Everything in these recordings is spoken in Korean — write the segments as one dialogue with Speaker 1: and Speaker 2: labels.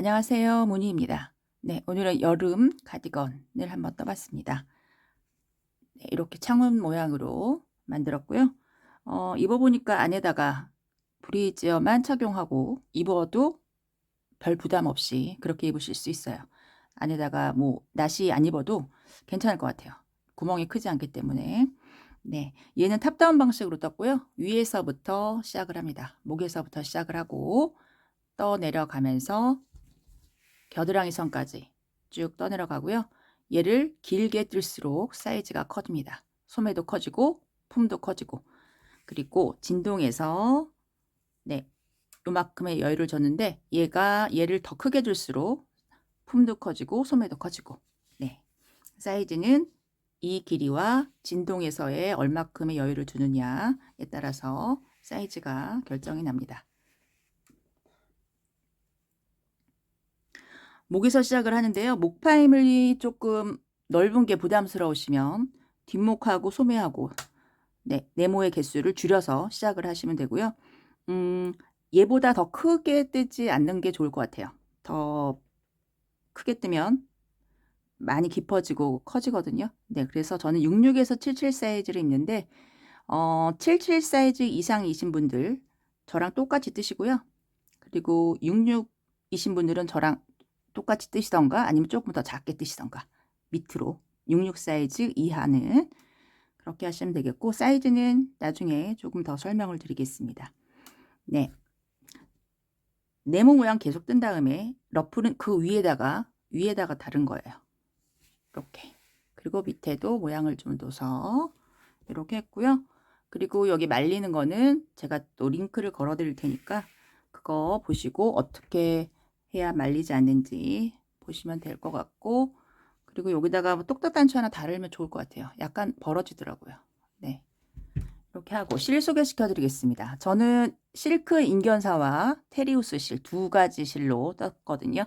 Speaker 1: 안녕하세요. 모니입니다. 네, 오늘은 여름 가디건을 한번 떠봤습니다. 네, 이렇게 창문 모양으로 만들었고요. 입어보니까 안에다가 브리지어만 착용하고 입어도 별 부담 없이 그렇게 입으실 수 있어요. 안에다가 뭐 나시 안 입어도 괜찮을 것 같아요. 구멍이 크지 않기 때문에. 네, 얘는 탑다운 방식으로 떴고요. 위에서부터 시작을 합니다. 목에서부터 시작을 하고 떠 내려가면서 겨드랑이 선까지 쭉 떠내려가고요. 얘를 길게 뜰수록 사이즈가 커집니다. 소매도 커지고 품도 커지고, 그리고 진동에서 요만큼의 여유를 줬는데 얘를 더 크게 줄수록 품도 커지고 소매도 커지고, 사이즈는 이 길이와 진동에서의 얼마큼의 여유를 주느냐에 따라서 사이즈가 결정이 납니다. 목에서 시작을 하는데요. 목파임이 조금 넓은 게 부담스러우시면 뒷목하고 소매하고 네모의 개수를 줄여서 시작을 하시면 되고요. 얘보다 더 크게 뜨지 않는 게 좋을 것 같아요. 더 크게 뜨면 많이 깊어지고 커지거든요. 네, 그래서 저는 66에서 77 사이즈를 입는데 77 사이즈 이상이신 분들 저랑 똑같이 뜨시고요. 그리고 66이신 분들은 저랑 똑같이 뜨시던가 아니면 조금 더 작게 뜨시던가 밑으로 66 사이즈 이하는 그렇게 하시면 되겠고, 사이즈는 나중에 조금 더 설명을 드리겠습니다. 네, 네모 모양 계속 뜬 다음에 러프는 그 위에다가 다른 거예요. 이렇게. 그리고 밑에도 모양을 좀 둬서 이렇게 했고요. 그리고 여기 말리는 거는 제가 또 링크를 걸어 드릴 테니까 그거 보시고 어떻게 해야 말리지 않는지 보시면 될 것 같고, 그리고 여기다가 뭐 똑딱단추 하나 달으면 좋을 것 같아요. 약간 벌어지더라고요. 네, 이렇게 하고 실 소개시켜 드리겠습니다. 저는 실크 인견사와 테리우스 실 두 가지 실로 떴거든요.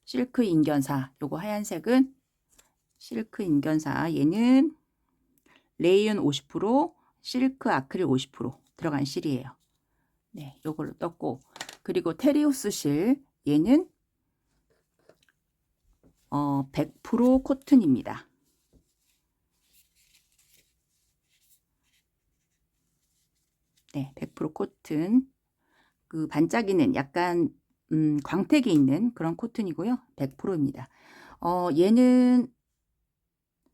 Speaker 1: 실크 인견사, 요거 하얀색은 실크 인견사, 얘는 레이온 50%, 실크 아크릴 50% 들어간 실이에요. 네, 요걸로 떴고, 그리고 테리우스 실, 얘는 100% 코튼입니다. 네, 100% 코튼. 그 반짝이는 약간 광택이 있는 그런 코튼이고요. 100%입니다. 얘는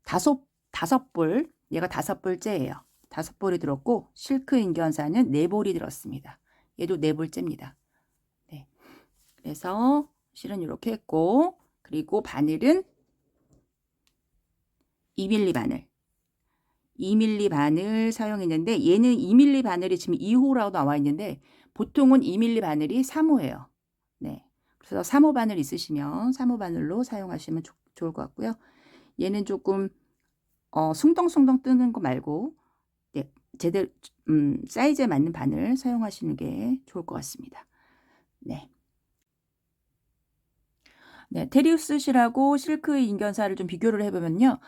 Speaker 1: 다섯 볼, 얘가 5볼째예요. 5볼이 들었고, 실크 인견사는 4볼이 들었습니다. 얘도 4볼째입니다. 네, 그래서 실은 이렇게 했고, 그리고 바늘은 2mm 바늘. 2mm 바늘 사용했는데, 얘는 2mm 바늘이 지금 2호라고 나와 있는데 보통은 2mm 바늘이 3호예요. 네, 그래서 3호 바늘 있으시면 3호 바늘로 사용하시면 좋을 것 같고요. 얘는 조금 숭덩숭덩 뜨는 거 말고 제대로 사이즈에 맞는 바늘 사용하시는 게 좋을 것 같습니다. 네. 네, 테리우스 실하고 실크 인견사를 좀 비교를 해보면요.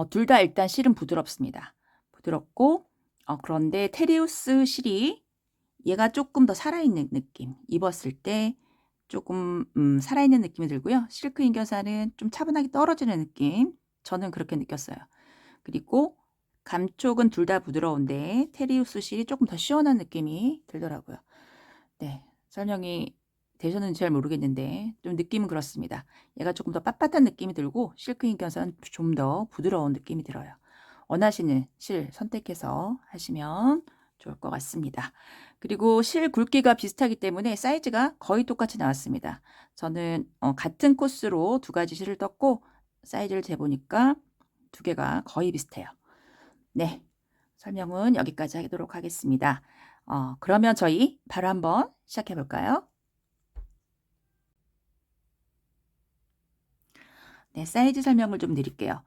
Speaker 1: 둘 다 일단 실은 부드럽습니다. 부드럽고, 그런데 테리우스 실이 얘가 조금 더 살아있는 느낌, 입었을 때 조금 살아있는 느낌이 들고요. 실크 인견사는 좀 차분하게 떨어지는 느낌, 저는 그렇게 느꼈어요. 그리고 감촉은 둘 다 부드러운데 테리우스 실이 조금 더 시원한 느낌이 들더라고요. 네, 설명이 되셨는지 잘 모르겠는데 좀 느낌은 그렇습니다. 얘가 조금 더 빳빳한 느낌이 들고 실크 인견사는 좀 더 부드러운 느낌이 들어요. 원하시는 실 선택해서 하시면 좋을 것 같습니다. 그리고 실 굵기가 비슷하기 때문에 사이즈가 거의 똑같이 나왔습니다. 저는 같은 코스로 두 가지 실을 떴고 사이즈를 재보니까 두 개가 거의 비슷해요. 네, 설명은 여기까지 하도록 하겠습니다. 그러면 저희 바로 한번 시작해 볼까요? 네, 사이즈 설명을 좀 드릴게요.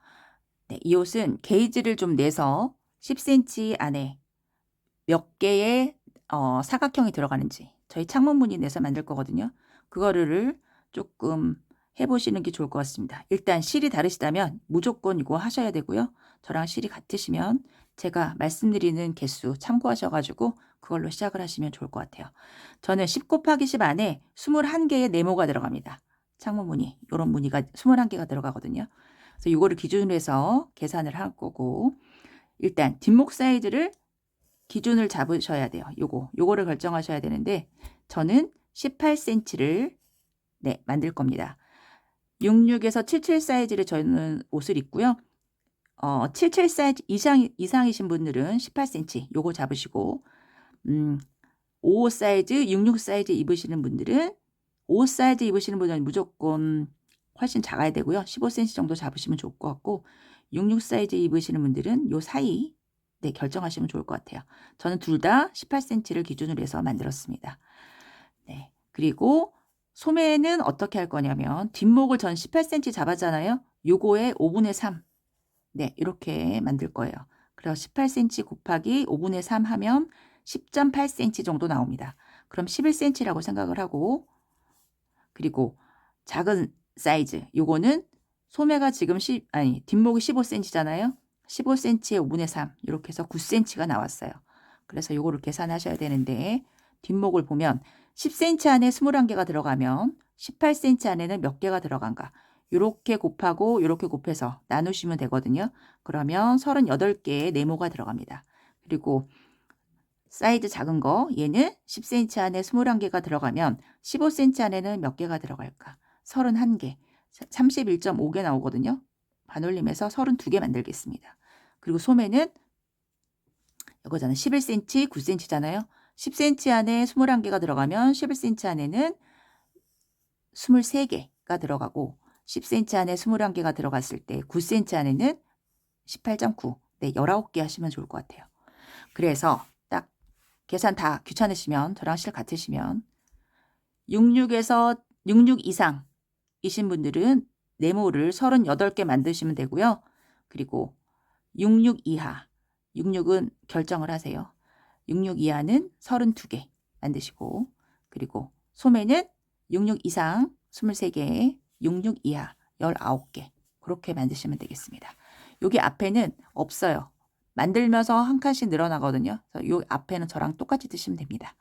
Speaker 1: 네, 이 옷은 게이지를 좀 내서 10cm 안에 몇 개의 사각형이 들어가는지 저희 창문 무늬 내서 만들 거거든요. 그거를 조금 해보시는 게 좋을 것 같습니다. 일단 실이 다르시다면 무조건 이거 하셔야 되고요. 저랑 실이 같으시면 제가 말씀드리는 개수 참고하셔가지고 그걸로 시작을 하시면 좋을 것 같아요. 저는 10 곱하기 10 안에 21개의 네모가 들어갑니다. 창문 무늬, 요런 무늬가 21개가 들어가거든요. 그래서 요거를 기준으로 해서 계산을 할 거고, 일단 뒷목 사이즈를 기준을 잡으셔야 돼요. 요거를 결정하셔야 되는데, 저는 18cm를 만들 겁니다. 66에서 77 사이즈를 저는 옷을 입고요. 77 사이즈 이상이신 분들은 18cm 요거 잡으시고, 55 사이즈, 66 사이즈 입으시는 분들은 5 사이즈 입으시는 분들은 무조건 훨씬 작아야 되고요. 15cm 정도 잡으시면 좋을 것 같고, 66 사이즈 입으시는 분들은 요 사이 결정하시면 좋을 것 같아요. 저는 둘 다 18cm를 기준으로 해서 만들었습니다. 네. 그리고 소매는 어떻게 할 거냐면 뒷목을 전 18cm 잡았잖아요. 요거의 5분의 3. 네, 이렇게 만들 거예요. 그래서 18cm 곱하기 5분의 3 하면 10.8cm 정도 나옵니다. 그럼 11cm라고 생각을 하고, 그리고 작은 사이즈 요거는 소매가 지금 뒷목이 15cm잖아요. 15cm에 5분의 3 이렇게 해서 9cm가 나왔어요. 그래서 요거를 계산하셔야 되는데, 뒷목을 보면 10cm 안에 21개가 들어가면 18cm 안에는 몇 개가 들어간가, 요렇게 곱하고 요렇게 곱해서 나누시면 되거든요. 그러면 38개의 네모가 들어갑니다. 그리고 사이즈 작은 거 얘는 10cm 안에 21개가 들어가면 15cm 안에는 몇 개가 들어갈까? 31개. 31.5개 나오거든요. 반올림해서 32개 만들겠습니다. 그리고 소매는 이거잖아요. 11cm, 9cm잖아요. 10cm 안에 21개가 들어가면 11cm 안에는 23개가 들어가고, 10cm 안에 21개가 들어갔을 때 9cm 안에는 18.9. 네, 19개 하시면 좋을 것 같아요. 그래서 딱 계산 다 귀찮으시면, 저랑 실 같으시면 66에서 66 이상이신 분들은 네모를 38개 만드시면 되고요. 그리고 66 이하, 66은 결정을 하세요. 66 이하는 32개 만드시고, 그리고 소매는 66 이상 23개, 66 이하 19개 그렇게 만드시면 되겠습니다. 여기 앞에는 없어요. 만들면서 한 칸씩 늘어나거든요. 그래서 요 앞에는 저랑 똑같이 드시면 됩니다.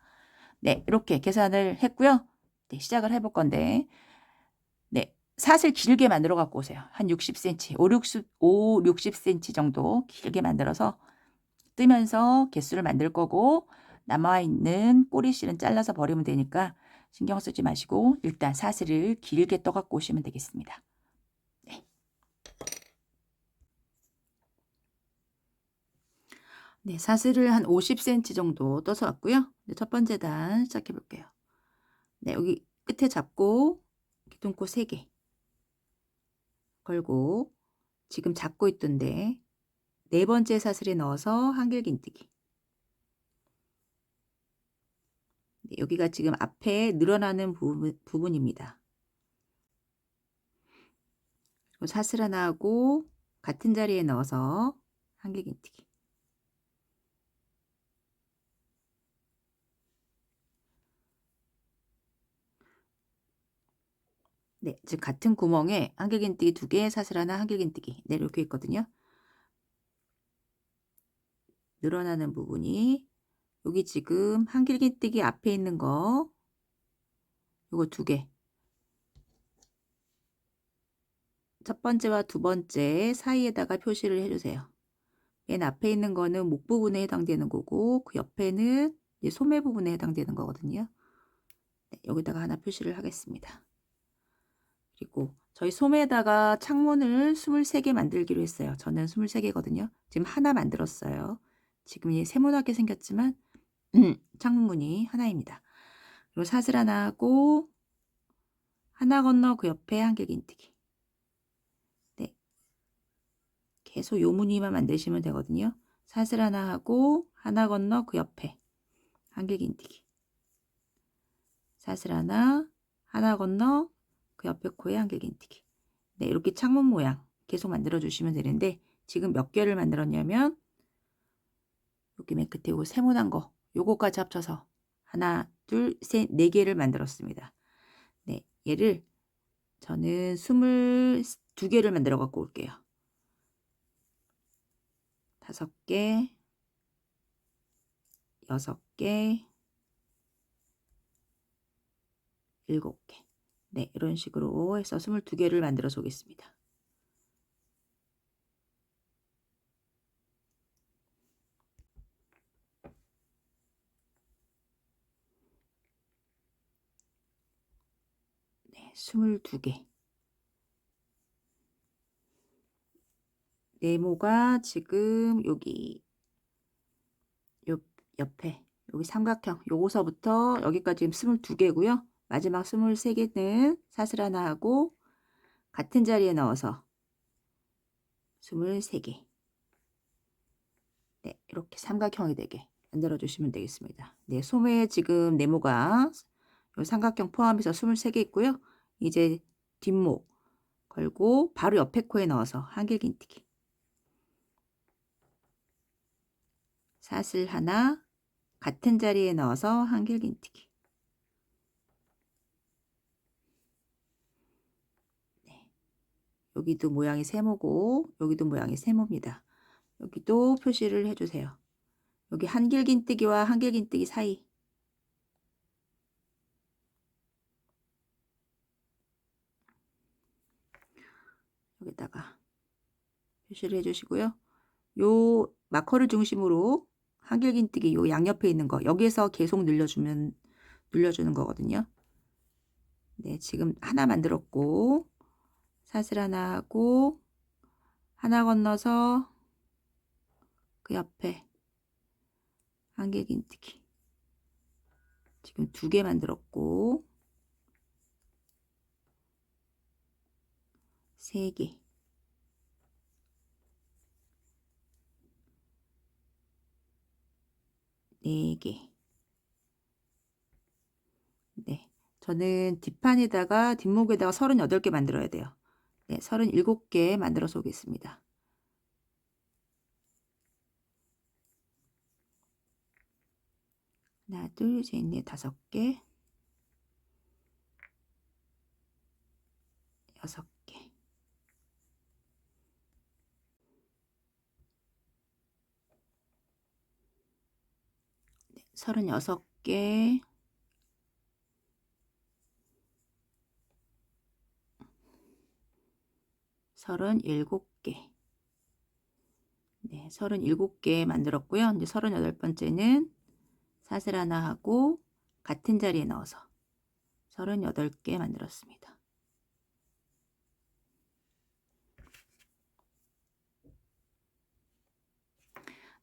Speaker 1: 네, 이렇게 계산을 했고요. 네, 시작을 해볼 건데, 네, 사슬 길게 만들어 갖고 오세요. 한 60cm, 60cm 정도 길게 만들어서 뜨면서 개수를 만들 거고, 남아있는 꼬리실은 잘라서 버리면 되니까 신경 쓰지 마시고 일단 사슬을 길게 떠 갖고 오시면 되겠습니다. 네. 네, 사슬을 한 50cm 정도 떠서 왔고요. 네, 첫 번째 단 시작해 볼게요. 네, 여기 끝에 잡고 기둥꽃 3개 걸고, 지금 잡고 있던데 네 번째 사슬에 넣어서 한길긴뜨기. 네, 여기가 지금 앞에 늘어나는 부분입니다. 그리고 사슬 하나 하고 같은 자리에 넣어서 한길긴뜨기. 네, 즉 같은 구멍에 한길긴뜨기 2개, 사슬 하나, 한길긴뜨기. 네, 이렇게 있거든요. 늘어나는 부분이 여기 지금 한길긴뜨기 앞에 있는 거 요거 2개. 첫 번째와 두 번째 사이에다가 표시를 해주세요. 맨 앞에 있는 거는 목 부분에 해당되는 거고, 그 옆에는 이제 소매 부분에 해당되는 거거든요. 네, 여기다가 하나 표시를 하겠습니다. 그리고 저희 소매에다가 창문을 23개 만들기로 했어요. 저는 23개거든요. 지금 하나 만들었어요. 지금 이제 세모나게 생겼지만 창문문이 하나입니다. 그리고 사슬 하나 하고 하나 건너 그 옆에 한길긴뜨기. 네, 계속 요 무늬만 만드시면 되거든요. 사슬 하나 하고 하나 건너 그 옆에 한길긴뜨기. 사슬 하나, 하나 건너 그 옆에 코에 한길긴뜨기. 네, 이렇게 창문 모양 계속 만들어 주시면 되는데, 지금 몇 개를 만들었냐면 여기 맨 끝에 요거 세모난 거 요거까지 합쳐서 하나, 둘, 셋, 4개를 만들었습니다. 네, 얘를 저는 22개를 만들어 갖고 올게요. 5개, 6개, 7개. 네, 이런 식으로 해서 22개를 만들어서 오겠습니다. 네, 22개. 네모가 지금 여기 요 옆에 여기 삼각형 요거서부터 여기까지 지금 22개고요. 마지막 23개는 사슬 하나 하고 같은 자리에 넣어서 23개. 네, 이렇게 삼각형이 되게 만들어 주시면 되겠습니다. 네, 소매에 지금 네모가 요 삼각형 포함해서 23개 있고요. 이제 뒷목 걸고 바로 옆에 코에 넣어서 한길긴뜨기. 사슬 하나 같은 자리에 넣어서 한길긴뜨기. 네, 여기도 모양이 세모고 여기도 모양이 세모입니다. 여기도 표시를 해주세요. 여기 한길긴뜨기와 한길긴뜨기 사이 여기다가 표시를 해주시고요. 요 마커를 중심으로 한길긴뜨기 요 양옆에 있는 거 여기에서 계속 늘려주는 거거든요. 네, 지금 하나 만들었고 사슬 하나 하고 하나 건너서 그 옆에 한길긴뜨기 지금 2개 만들었고 3개 4개. 네, 저는 뒷판에다가 뒷목에다가 38개 만들어야 돼요. 네, 37개 만들어서 오겠습니다. 하나, 둘, 셋, 넷, 5개, 6개. 네, 36개, 37개. 네, 37개 만들었고요. 이제 38번째는 사슬 하나 하고 같은 자리에 넣어서 38개 만들었습니다.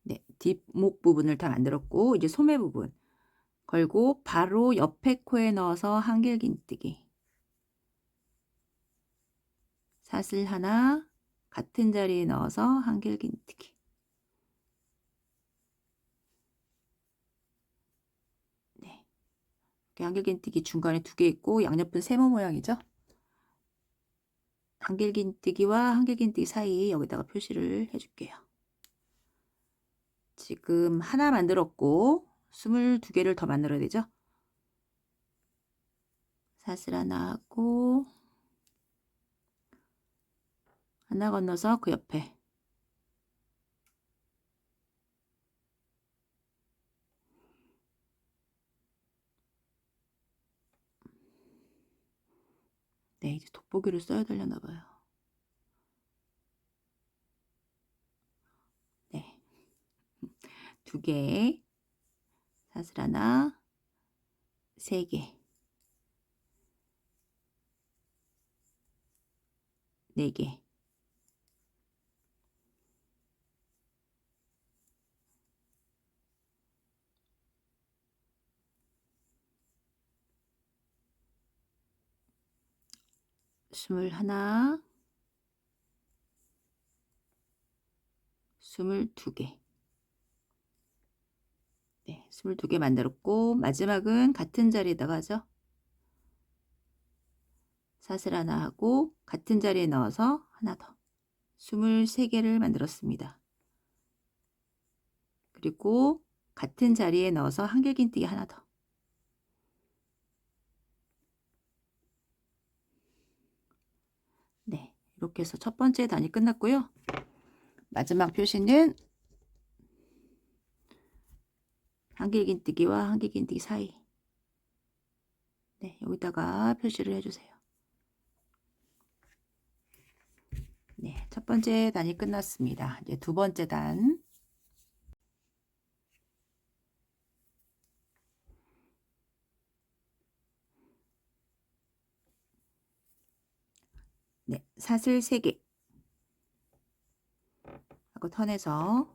Speaker 1: 네, 뒷목 부분을 다 만들었고 이제 소매 부분 걸고 바로 옆에 코에 넣어서 한길긴뜨기. 사슬 하나 같은 자리에 넣어서 한길긴뜨기. 네, 한길긴뜨기 중간에 2개 있고 양옆은 세모 모양이죠. 한길긴뜨기와 한길긴뜨기 사이 여기다가 표시를 해줄게요. 지금 하나 만들었고 22개를 더 만들어야 되죠. 사슬 하나 하고 하나 건너서 그 옆에 네, 이제 돋보기를 써야 되려나 봐요. 네, 2개 사슬 하나 3개 4개 21 22개. 네, 22개 만들었고 마지막은 같은 자리에다가 하죠. 사슬 하나 하고 같은 자리에 넣어서 하나 더 23개를 만들었습니다. 그리고 같은 자리에 넣어서 한길긴뜨기 하나 더. 네, 이렇게 해서 첫 번째 단이 끝났고요. 마지막 표시는 한길긴뜨기와 한길긴뜨기 사이. 네, 여기다가 표시를 해주세요. 네, 첫 번째 단이 끝났습니다. 이제 두 번째 단. 네, 사슬 3개 하고 턴에서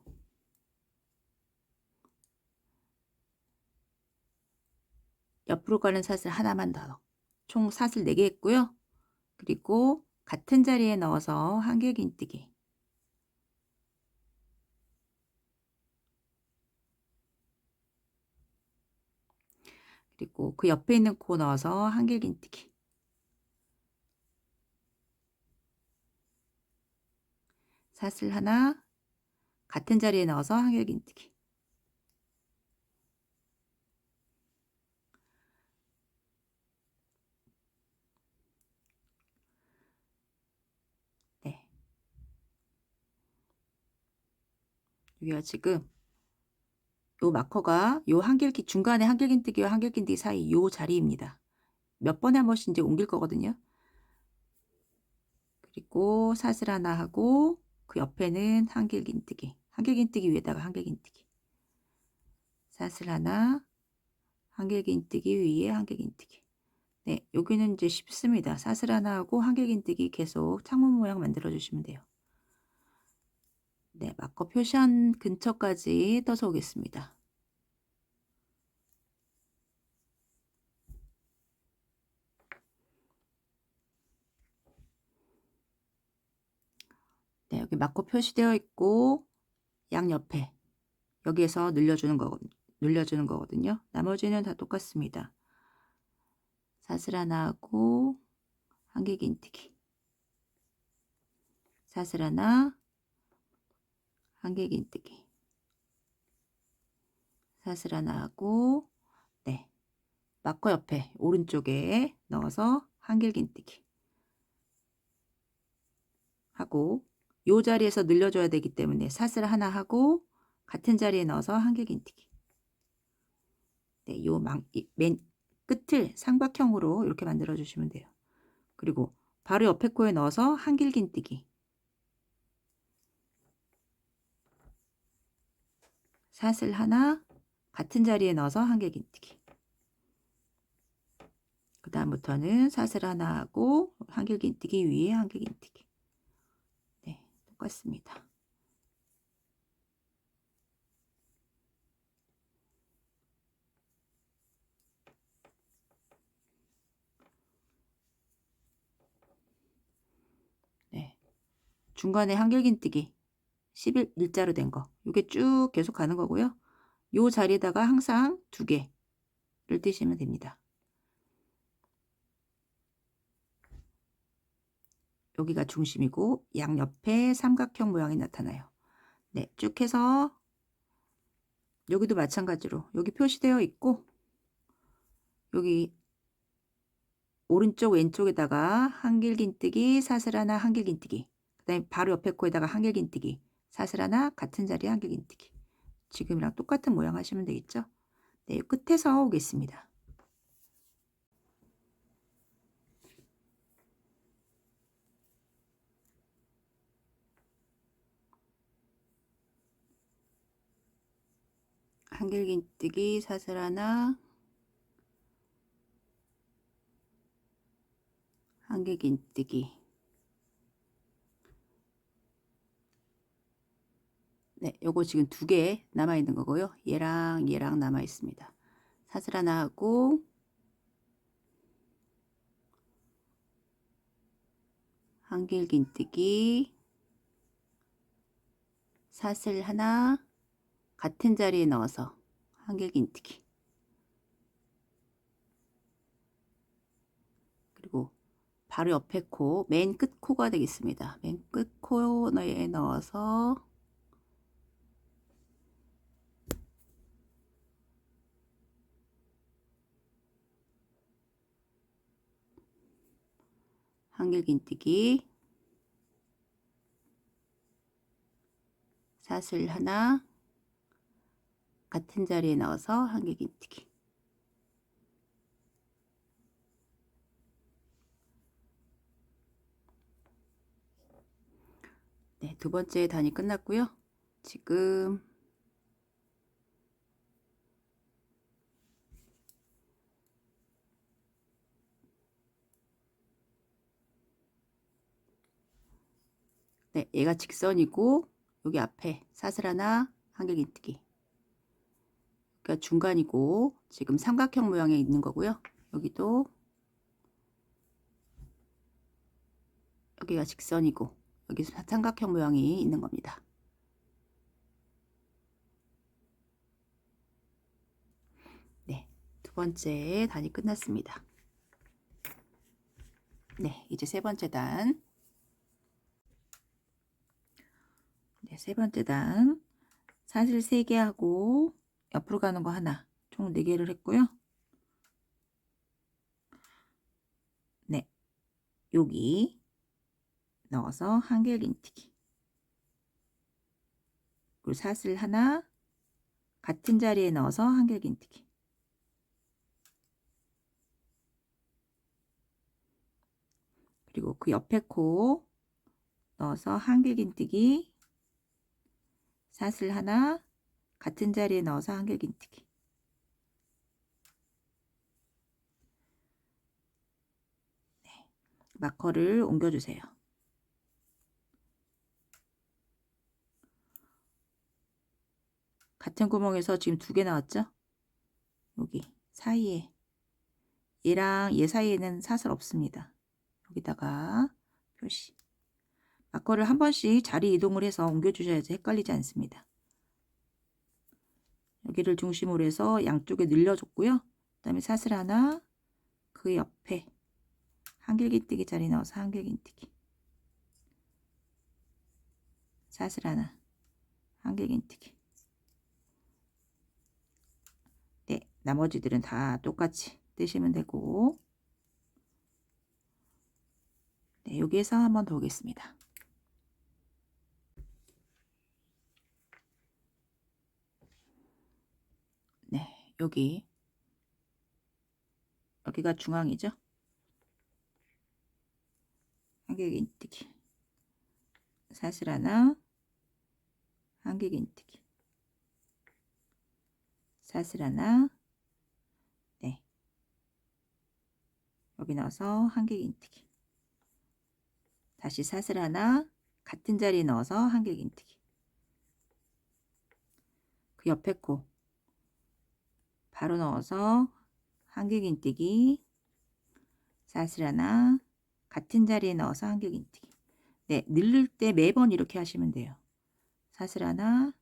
Speaker 1: 옆으로 가는 사슬 하나만 더. 총 사슬 4개 했고요. 그리고 같은 자리에 넣어서 한길긴뜨기. 그리고 그 옆에 있는 코 넣어서 한길긴뜨기. 사슬 하나 같은 자리에 넣어서 한길긴뜨기. 네. 여기가 지금 요 마커가 요 한길기 중간에 한길긴뜨기와 한길긴뜨기 사이 요 자리입니다. 몇 번에 한 번씩 이제 옮길 거거든요. 그리고 사슬 하나 하고 그 옆에는 한길긴뜨기. 한길긴뜨기 위에다가 한길긴뜨기. 사슬 하나, 한길긴뜨기 위에 한길긴뜨기. 네, 여기는 이제 쉽습니다. 사슬 하나 하고 한길긴뜨기 계속 창문 모양 만들어 주시면 돼요. 네, 마커 표시한 근처까지 떠서 오겠습니다. 네, 여기 마커 표시되어 있고 양옆에 여기에서 늘려주는 거거든요. 나머지는 다 똑같습니다. 사슬 하나 하고 한길긴뜨기. 사슬 하나, 한길긴뜨기. 사슬 하나 하고 네, 마커 옆에 오른쪽에 넣어서 한길긴뜨기 하고 요 자리에서 늘려줘야 되기 때문에 사슬 하나 하고 같은 자리에 넣어서 한길긴뜨기. 네, 맨 끝을 삼각형으로 이렇게 만들어 주시면 돼요. 그리고 바로 옆에 코에 넣어서 한길긴뜨기. 사슬 하나 같은 자리에 넣어서 한길긴뜨기. 그 다음부터는 사슬 하나 하고 한길긴뜨기 위에 한길긴뜨기. 네, 똑같습니다. 네, 중간에 한길긴뜨기 11일자로 된 거, 이게 쭉 계속 가는 거고요. 요 자리에다가 항상 2개를 뜨시면 됩니다. 여기가 중심이고 양옆에 삼각형 모양이 나타나요. 네, 쭉 해서 여기도 마찬가지로 여기 표시되어 있고 여기 오른쪽 왼쪽에다가 한길긴뜨기, 사슬 하나, 한길긴뜨기. 그 다음에 바로 옆에 코에다가 한길긴뜨기, 사슬 하나, 같은 자리에 한길긴뜨기. 지금이랑 똑같은 모양 하시면 되겠죠? 네, 끝에서 오겠습니다. 한길긴뜨기, 사슬 하나, 한길긴뜨기. 네, 요거 지금 2개 남아있는 거고요. 얘랑 남아있습니다. 사슬 하나 하고 한길긴뜨기, 사슬 하나, 같은 자리에 넣어서 한길긴뜨기. 그리고 바로 옆에 코, 맨 끝 코가 되겠습니다. 맨 끝 코너에 넣어서 한길긴뜨기, 사슬 하나, 같은 자리에 넣어서 한길긴뜨기. 네, 두 번째 단이 끝났고요. 지금 네, 얘가 직선이고 여기 앞에 사슬 하나, 한길긴뜨기. 그러니까 중간이고 지금 삼각형 모양에 있는 거고요. 여기도 여기가 직선이고 여기 삼각형 모양이 있는 겁니다. 네, 두 번째 단이 끝났습니다. 네, 이제 세 번째 단. 네, 세 번째 단. 사슬 3개 하고 옆으로 가는 거 하나. 총 4개를 했고요. 네, 여기 넣어서 한길긴뜨기. 그리고 사슬 하나 같은 자리에 넣어서 한길긴뜨기. 그리고 그 옆에 코 넣어서 한길긴뜨기. 사슬 하나 같은 자리에 넣어서 한길긴뜨기. 네, 마커를 옮겨주세요. 같은 구멍에서 지금 2개 나왔죠? 여기 사이에 얘랑 얘 사이에는 사슬 없습니다. 여기다가 표시. 마커를 한 번씩 자리 이동을 해서 옮겨주셔야지 헷갈리지 않습니다. 여기를 중심으로 해서 양쪽에 늘려줬고요. 그 다음에 사슬 하나, 그 옆에 한길긴뜨기 자리 넣어서 한길긴뜨기. 사슬 하나, 한길긴뜨기. 네, 나머지들은 다 똑같이 뜨시면 되고, 네, 여기에서 한 번 더 오겠습니다. 네, 여기가 중앙이죠. 한길긴뜨기. 사슬 하나, 한길긴뜨기. 사슬 하나, 네, 여기 넣어서 한길긴뜨기. 다시 사슬 하나 같은 자리에 넣어서 한길긴뜨기. 그 옆에 코 바로 넣어서 한길긴뜨기. 사슬 하나 같은 자리에 넣어서 한길긴뜨기. 네, 늘릴 때 매번 이렇게 하시면 돼요. 사슬 하나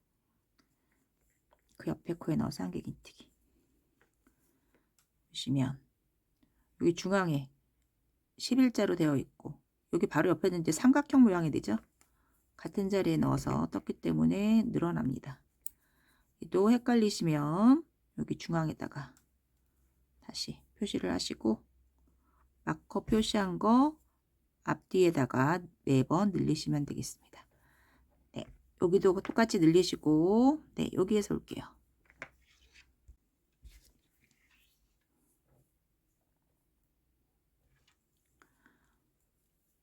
Speaker 1: 그 옆에 코에 넣어서 한길긴뜨기. 보시면 여기 중앙에 11자로 되어 있고 여기 바로 옆에는 이제 삼각형 모양이 되죠. 같은 자리에 넣어서 떴기 때문에 늘어납니다. 또 헷갈리시면 여기 중앙에다가 다시 표시를 하시고 마커 표시한 거 앞뒤에다가 매번 늘리시면 되겠습니다. 네, 여기도 똑같이 늘리시고 네, 여기에서 올게요.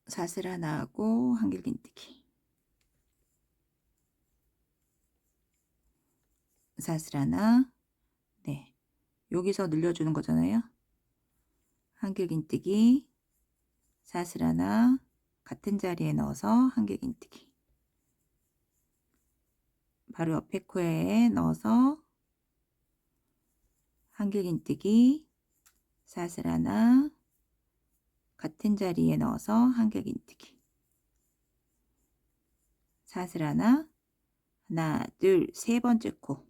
Speaker 1: 사슬 하나 하고 한길긴뜨기. 사슬 하나. 네, 여기서 늘려주는 거잖아요. 한길긴뜨기. 사슬 하나 같은 자리에 넣어서 한길긴뜨기. 바로 옆에 코에 넣어서 한길긴뜨기. 사슬 하나 같은 자리에 넣어서 한길긴뜨기. 사슬 하나, 하나, 둘, 세 번째 코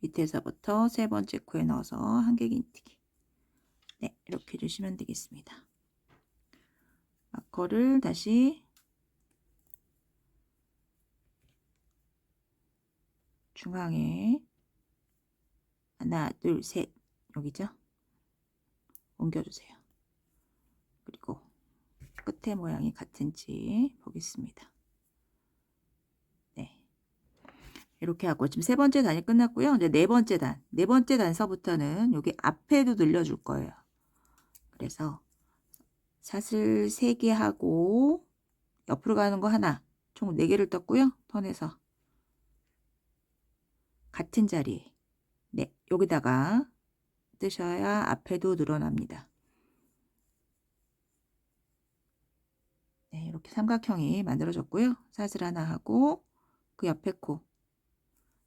Speaker 1: 밑에서부터 세 번째 코에 넣어서 한길긴뜨기. 네, 이렇게 해주시면 되겠습니다. 마커를 다시 중앙에 하나, 둘, 셋 여기죠? 옮겨주세요. 그리고 끝에 모양이 같은지 보겠습니다. 네, 이렇게 하고 지금 세 번째 단이 끝났고요. 이제 네 번째 단서부터는 여기 앞에도 늘려줄 거예요. 그래서 사슬 3개 하고 옆으로 가는 거 하나, 총 4개를 떴고요. 턴에서 같은 자리에 네, 여기다가 뜨셔야 앞에도 늘어납니다. 네, 이렇게 삼각형이 만들어졌고요. 사슬 하나 하고 그 옆에 코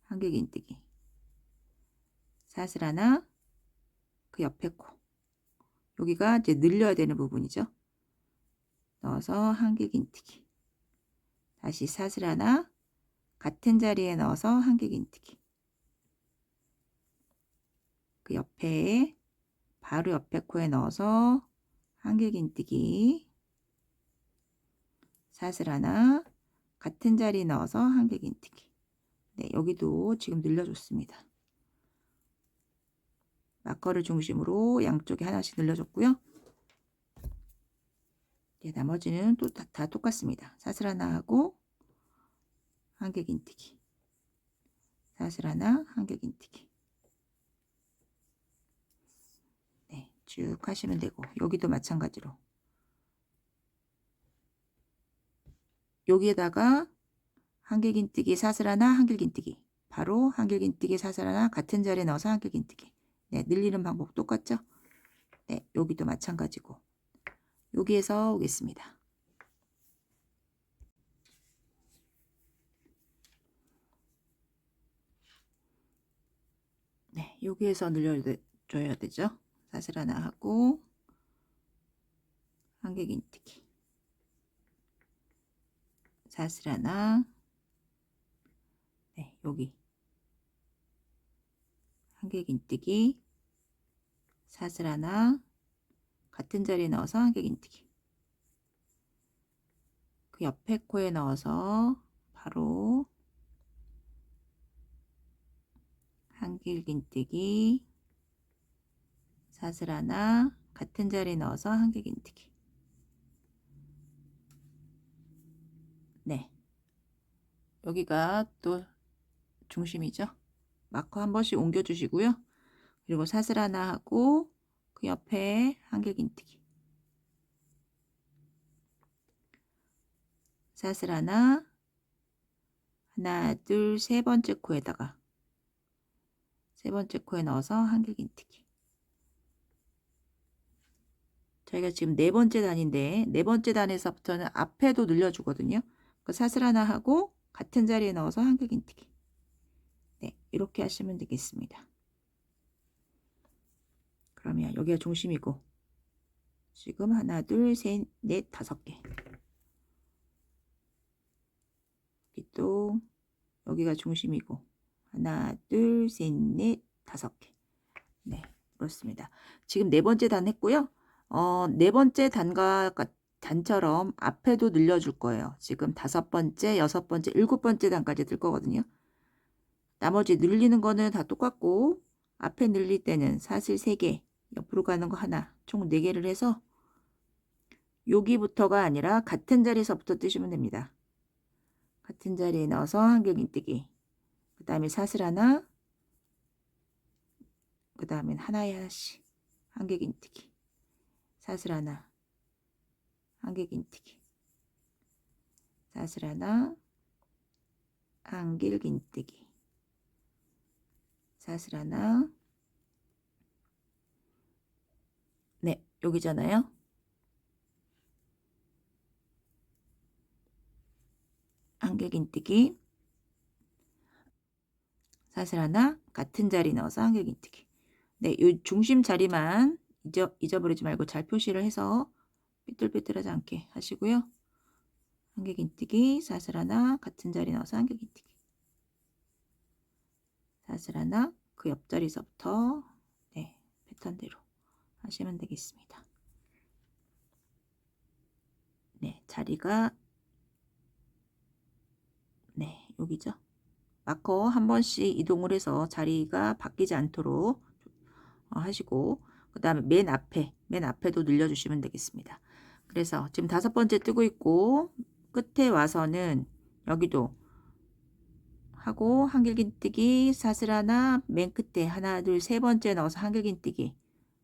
Speaker 1: 한길긴뜨기, 사슬 하나, 그 옆에 코, 여기가 이제 늘려야 되는 부분이죠. 넣어서 한길긴뜨기, 다시 사슬 하나, 같은 자리에 넣어서 한길긴뜨기, 그 옆에 바로 옆에 코에 넣어서 한길긴뜨기, 사슬 하나, 같은 자리에 넣어서 한길긴뜨기. 네, 여기도 지금 늘려줬습니다. 마커를 중심으로 양쪽에 하나씩 늘려줬고요. 네, 나머지는 또 다 똑같습니다. 사슬 하나 하고 한길긴뜨기, 사슬 하나, 한길긴뜨기. 네, 쭉 하시면 되고, 여기도 마찬가지로 여기에다가 한길긴뜨기, 사슬 하나, 한길긴뜨기, 바로 한길긴뜨기, 사슬 하나 같은 자리에 넣어서 한길긴뜨기. 네, 늘리는 방법 똑같죠? 네, 여기도 마찬가지고 여기에서 오겠습니다. 네, 여기에서 늘려줘야 되죠. 사슬 하나 하고 한길긴뜨기, 사슬 하나, 네, 여기 한길긴뜨기, 사슬 하나, 같은 자리에 넣어서 한길긴뜨기, 그 옆에 코에 넣어서 바로 한길긴뜨기, 사슬 하나, 같은 자리에 넣어서 한길긴뜨기. 네, 여기가 또 중심이죠. 마커 한 번씩 옮겨 주시고요. 그리고 사슬 하나 하고 그 옆에 한길긴뜨기, 사슬 하나, 하나, 둘, 세 번째 코에다가 세 번째 코에 넣어서 한길긴뜨기. 저희가 지금 네 번째 단인데 네 번째 단에서부터는 앞에도 늘려주거든요. 그 사슬 하나 하고 같은 자리에 넣어서 한길긴뜨기. 네, 이렇게 하시면 되겠습니다. 그러면 여기가 중심이고 지금 하나, 둘, 셋, 넷, 5개. 또 여기가 중심이고 하나, 둘, 셋, 넷, 5개. 네, 그렇습니다. 지금 네 번째 단 했고요. 네 번째 단처럼 앞에도 늘려줄 거예요. 지금 5번째, 6번째, 7번째 단까지 들 거거든요. 나머지 늘리는 거는 다 똑같고 앞에 늘릴 때는 사슬 3개, 옆으로 가는 거 하나, 총 4개를 해서 여기부터가 아니라 같은 자리에서부터 뜨시면 됩니다. 같은 자리에 넣어서 한길긴뜨기, 그 다음에 사슬 하나, 그 다음엔 하나에 하나씩 한길긴뜨기, 사슬 하나, 한길긴뜨기, 사슬 하나, 한길긴뜨기, 사슬 하나. 네, 여기잖아요. 한길긴뜨기, 사슬 하나, 같은 자리 넣어서 한길긴뜨기. 네, 이 중심 자리만 잊어버리지 말고 잘 표시를 해서 삐뚤삐뚤하지 않게 하시고요. 한길긴뜨기, 사슬 하나, 같은 자리 넣어서 한길긴뜨기, 사슬 하나, 그 옆자리서부터 네, 패턴대로 하시면 되겠습니다. 네, 자리가 네, 여기죠. 마커 한 번씩 이동을 해서 자리가 바뀌지 않도록 하시고 그 다음에 맨 앞에도 늘려주시면 되겠습니다. 그래서 지금 5번째 뜨고 있고 끝에 와서는 여기도 하고 한길긴뜨기, 사슬 하나, 맨 끝에 하나, 둘, 세 번째 넣어서 한길긴뜨기,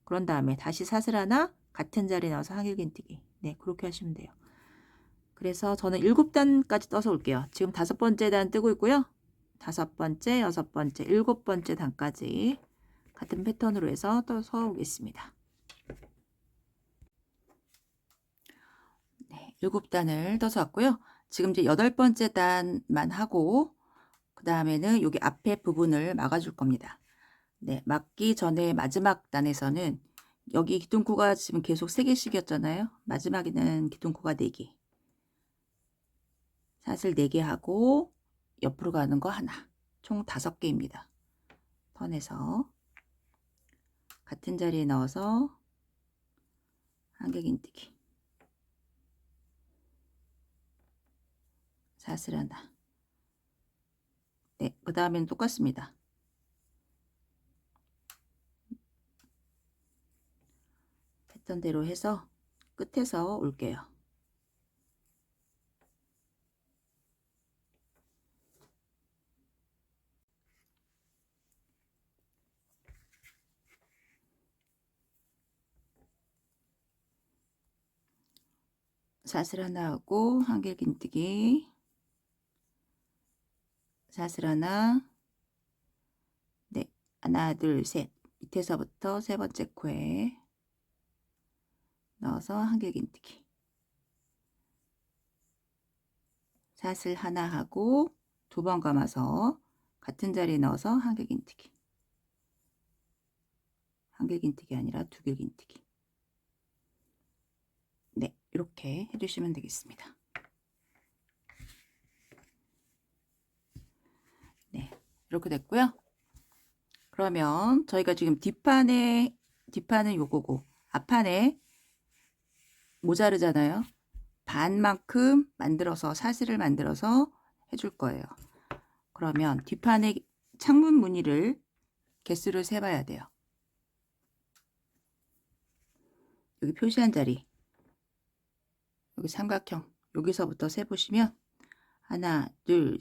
Speaker 1: 그런 다음에 다시 사슬 하나, 같은 자리에 넣어서 한길긴뜨기. 네, 그렇게 하시면 돼요. 그래서 저는 7단까지 떠서 올게요. 지금 5번째 단 뜨고 있고요. 5번째, 6번째, 7번째 단까지 같은 패턴으로 해서 떠서 오겠습니다. 네, 7단을 떠서 왔고요. 지금 이제 8번째 단만 하고 그 다음에는 여기 앞에 부분을 막아줄 겁니다. 네, 막기 전에 마지막 단에서는 여기 기둥코가 지금 계속 3개씩이었잖아요. 마지막에는 기둥코가 4개. 사슬 4개 하고 옆으로 가는 거 하나. 총 5개입니다. 턴에서 같은 자리에 넣어서 한길긴뜨기. 사슬 하나. 네, 그 다음엔 똑같습니다. 패턴대로 해서 끝에서 올게요. 사슬 하나 하고 한길긴뜨기. 사슬 하나. 네, 하나, 둘, 셋. 밑에서부터 3번째 코에 넣어서 한길긴뜨기. 사슬 하나 하고 2번 감아서 같은 자리에 넣어서 한길긴뜨기. 한길긴뜨기 아니라 두길긴뜨기. 네, 이렇게 해주시면 되겠습니다. 네, 이렇게 됐고요. 그러면 저희가 지금 뒷판은 요거고 앞판에 모자르잖아요. 반만큼 만들어서 사슬을 만들어서 해줄 거예요. 그러면 뒷판에 창문 무늬를 개수를 세봐야 돼요. 여기 표시한 자리, 여기 삼각형, 여기서부터 세보시면 하나, 둘,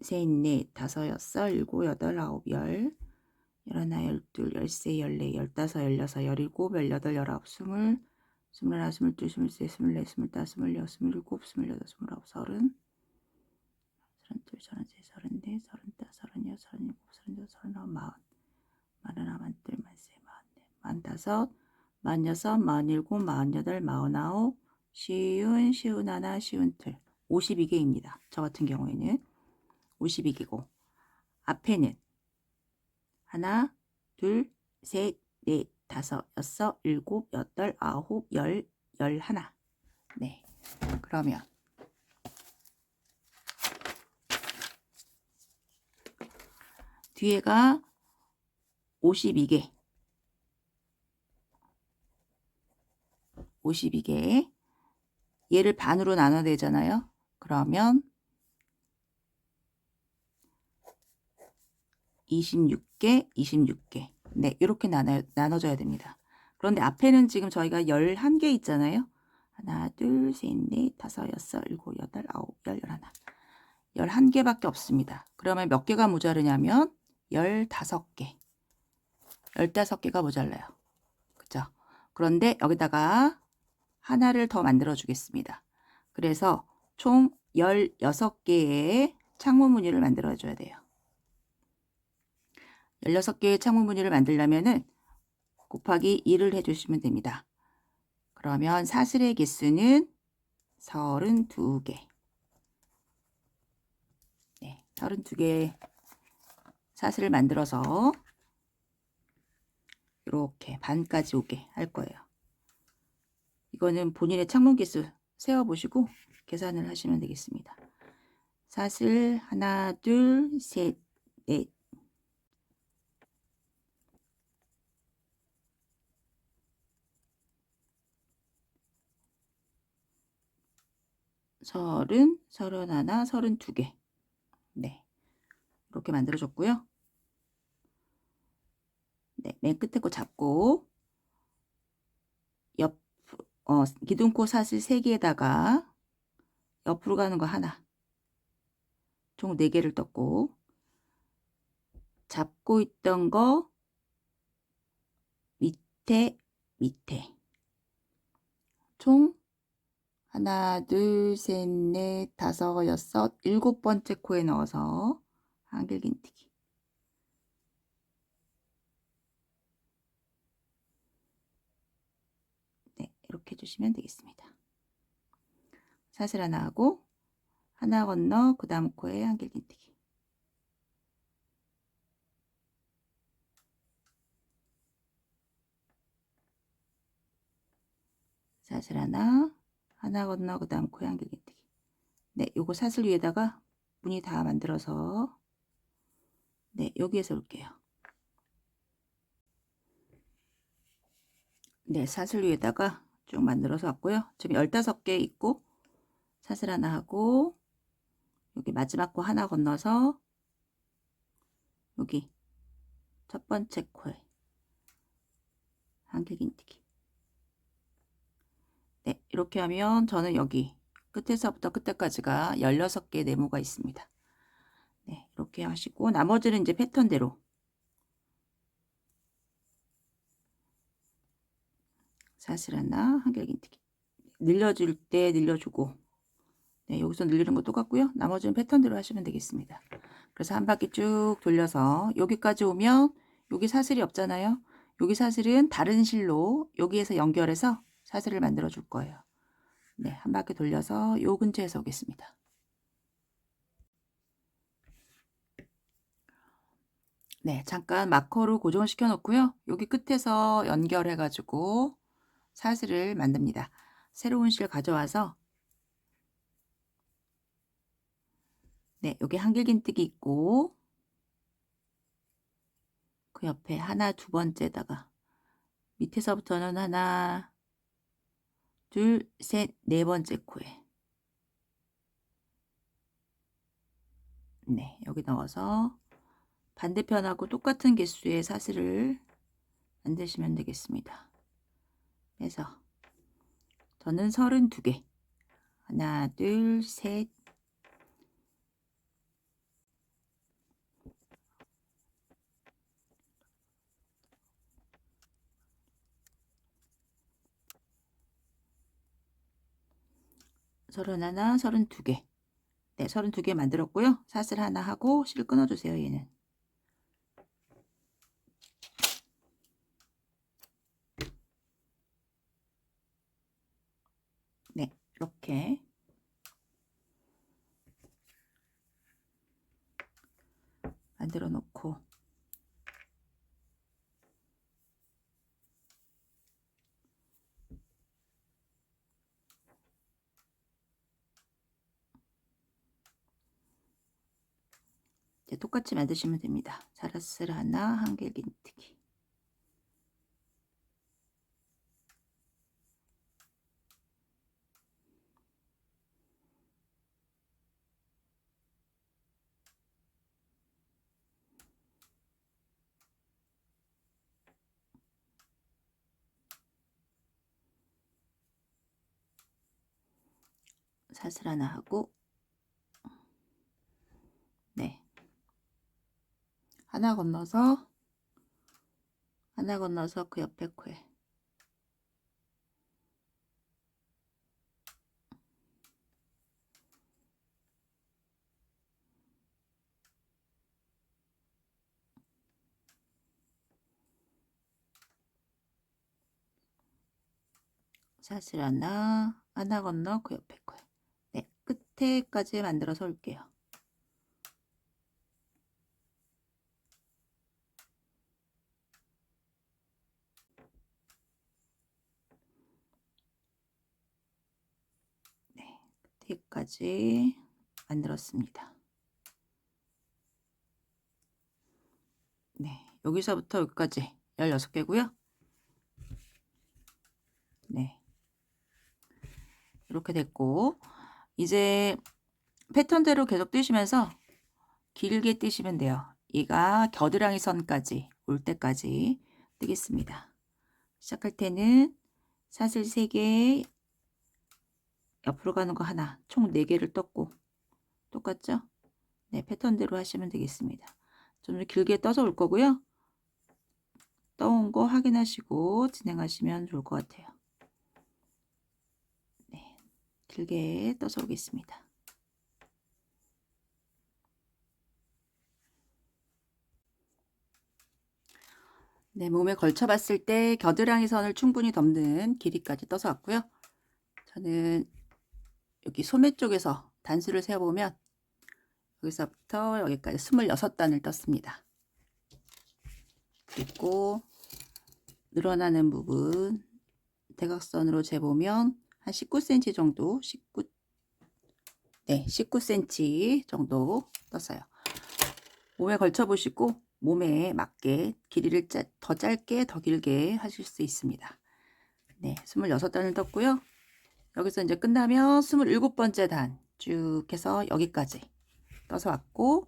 Speaker 1: 셋, 넷, 다섯, 여섯, 일곱, 여덟, 아홉, 열, 열하나, 열둘, 열세, 열네, 열다섯, 열여섯, 열일곱, 열여덟, 열아홉, 스물, 스물하나, 스물둘, 스물셋, 스물넷, 스물다섯, 스물여섯, 스물일곱, 스물여덟, 스물아홉, 서른, 서른둘, 서른셋, 서른넷, 서른다섯, 서른여섯, 서른일곱, 서른여덟, 서른아홉, 마흔, 마흔하나, 마흔둘, 마흔셋, 마흔넷, 마흔다섯, 마흔여섯, 마흔일곱, 마흔여덟, 마흔아홉, 쉬운, 쉬운하나, 쉬운둘, 52개입니다. 저 같은 경우에는 52개고 앞에는 하나, 둘, 셋, 넷, 다섯, 여섯, 일곱, 여덟, 아홉, 열, 열하나. 네, 그러면 뒤에가 52개. 52개. 얘를 반으로 나눠야 되잖아요. 그러면 26개, 26개. 네, 이렇게 나눠줘야 됩니다. 그런데 앞에는 지금 저희가 11개 있잖아요. 하나, 둘, 셋, 넷, 다섯, 여섯, 일곱, 여덟, 아홉, 열, 열하나. 11개밖에 없습니다. 그러면 몇 개가 모자르냐면 15개. 15개가 모자라요. 그죠? 그런데 여기다가 하나를 더 만들어 주겠습니다. 그래서 총 16개의 창문 무늬를 만들어 줘야 돼요. 16개의 창문 무늬를 만들려면은 곱하기 2를 해주시면 됩니다. 그러면 사슬의 개수는 32개. 네, 32개 사슬을 만들어서 이렇게 반까지 오게 할 거예요. 이거는 본인의 창문 개수 세어보시고 계산을 하시면 되겠습니다. 사슬 하나, 둘, 셋, 넷. 서른, 서른하나, 32개. 네, 이렇게 만들어줬고요. 네, 맨 끝에 거 잡고 기둥코 사슬 3개에다가 옆으로 가는 거 하나. 총 4개를 떴고 잡고 있던 거 밑에 총 하나, 둘, 셋, 넷, 다섯, 여섯, 일곱 번째 코에 넣어서 한길긴뜨기. 네, 이렇게 해주시면 되겠습니다. 사슬 하나 하고 하나 건너 그 다음 코에 한길긴뜨기. 사슬 하나 건너 그 다음 코에 한길긴뜨기. 네, 요거 사슬 위에다가 무늬 다 만들어서 네, 여기에서 올게요. 네, 사슬 위에다가 쭉 만들어서 왔고요. 지금 15개 있고 사슬 하나 하고 여기 마지막 코 하나 건너서 여기 첫 번째 코에 한길긴뜨기. 네, 이렇게 하면 저는 여기 끝에서부터 끝에까지가 16개 네모가 있습니다. 네, 이렇게 하시고 나머지는 이제 패턴대로 사슬 하나 한길긴뜨기. 늘려줄 때 늘려주고 네, 여기서 늘리는 거 똑같고요. 나머지는 패턴대로 하시면 되겠습니다. 그래서 한 바퀴 쭉 돌려서 여기까지 오면 여기 사슬이 없잖아요. 여기 사슬은 다른 실로 여기에서 연결해서 사슬을 만들어 줄 거예요. 네, 한 바퀴 돌려서 요 근처에서 오겠습니다. 네, 잠깐 마커로 고정을 시켜 놓고요. 여기 끝에서 연결해 가지고 사슬을 만듭니다. 새로운 실 가져와서 네, 여기 한길긴뜨기 있고 그 옆에 하나 두 번째다가 밑에서부터는 하나 둘 셋 네 번째 코에 네, 여기 넣어서 반대편하고 똑같은 개수의 사슬을 만드시면 되겠습니다. 그래서 저는 32개 하나 둘 셋 서른하나 32개 네, 32개 만들었고요. 사슬 하나 하고 실 끊어주세요. 얘는 네, 이렇게 만들어 놓고 이제 똑같이 만드시면 됩니다. 사슬 하나 한길긴뜨기 사슬 하나 하고 네, 하나 건너서 그 옆에 코에 사슬 하나 건너 그 옆에 코에 네, 끝에까지 만들어서 올게요. 네, 끝에까지 만들었습니다. 네, 여기서부터 여기까지 16개고요. 네, 이렇게 됐고 이제 패턴대로 계속 뜨시면서 길게 뜨시면 돼요. 얘가 겨드랑이 선까지 올 때까지 뜨겠습니다. 시작할 때는 사슬 3개 옆으로 가는 거 하나 총 4개를 떴고 똑같죠? 네, 패턴대로 하시면 되겠습니다. 좀 길게 떠서 올 거고요. 떠온 거 확인하시고 진행하시면 좋을 것 같아요. 네, 길게 떠서 오겠습니다. 네, 몸에 걸쳐 봤을 때 겨드랑이 선을 충분히 덮는 길이까지 떠서 왔고요. 저는 여기 소매 쪽에서 단수를 세어보면 여기서부터 여기까지 26단을 떴습니다. 그리고 늘어나는 부분 대각선으로 재보면 한 19cm 정도, 19cm 정도 떴어요. 몸에 걸쳐 보시고 몸에 맞게 길이를 더 짧게 더 길게 하실 수 있습니다. 네, 26단을 떴고요. 여기서 이제 끝나면 27번째 단 쭉 해서 여기까지 떠서 왔고,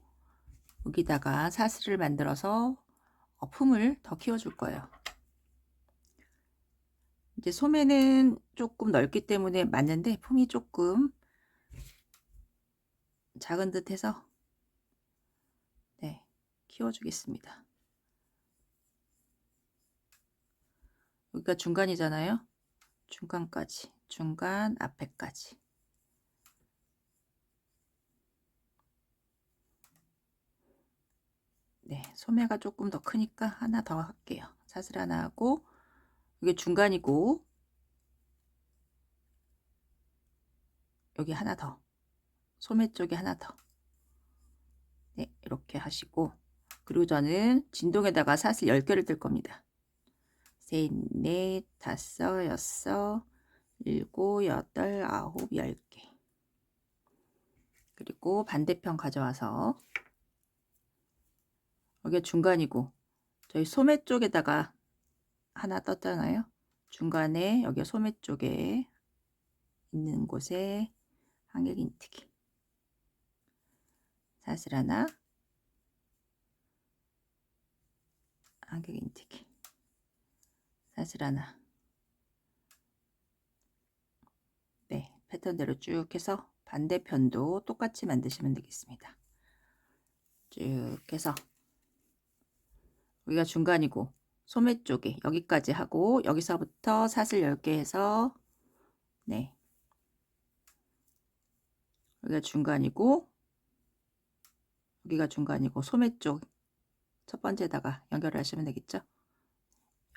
Speaker 1: 여기다가 사슬을 만들어서 품을 더 키워줄 거예요. 이제 소매는 조금 넓기 때문에 맞는데 품이 조금 작은 듯 해서 네, 키워주겠습니다. 여기가 중간이잖아요. 중간까지, 중간 앞에까지. 네, 소매가 조금 더 크니까 하나 더 할게요. 사슬 하나 하고, 이게 중간이고 여기 하나 더, 소매 쪽에 하나 더. 네, 이렇게 하시고, 그리고 저는 진동에다가 사슬 10개를 뜰 겁니다. 셋, 넷, 다섯, 여섯, 일곱, 여덟, 아홉, 10개. 그리고 반대편 가져와서 여기가 중간이고 저희 소매 쪽에다가 하나 떴잖아요. 중간에 여기 소매 쪽에 있는 곳에 한길긴뜨기 사슬 하나, 한길긴뜨기 사슬 하나. 네, 패턴대로 쭉 해서 반대편도 똑같이 만드시면 되겠습니다. 쭉 해서 여기가 중간이고 소매 쪽에 여기까지 하고 여기서부터 사슬 10개 해서 네, 여기가 중간이고 여기가 중간이고 소매 쪽 첫 번째다가 연결을 하시면 되겠죠.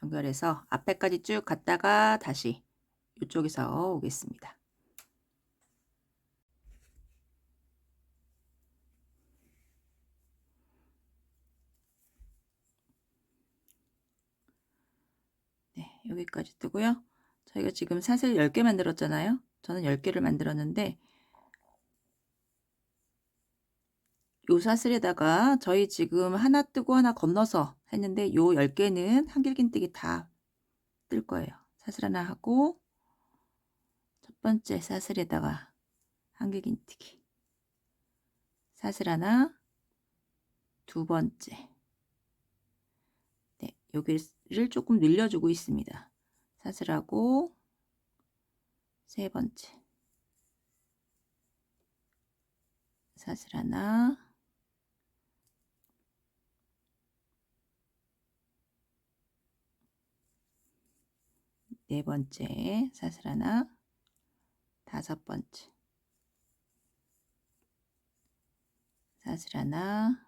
Speaker 1: 연결해서 앞에까지 쭉 갔다가 다시 이쪽에서 오겠습니다. 네, 여기까지 뜨고요. 저희가 지금 사슬 10개 만들었잖아요. 저는 10개를 만들었는데 요 사슬에다가 저희 지금 하나 뜨고 하나 건너서 했는데 요 10개는 한길긴뜨기 다 뜰 거예요. 사슬 하나 하고 첫 번째 사슬에다가 한길긴뜨기 사슬 하나, 두 번째 네, 여기를 조금 늘려주고 있습니다. 사슬하고 세 번째 사슬 하나, 네 번째 사슬 하나, 다섯 번째 사슬 하나,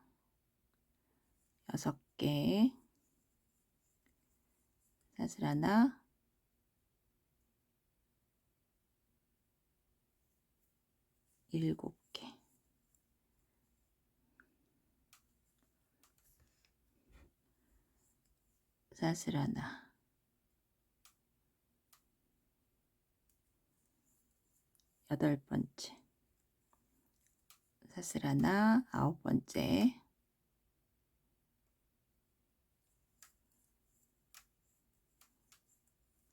Speaker 1: 6개 사슬 하나, 7개 사슬 하나, 8번째 사슬 하나, 9번째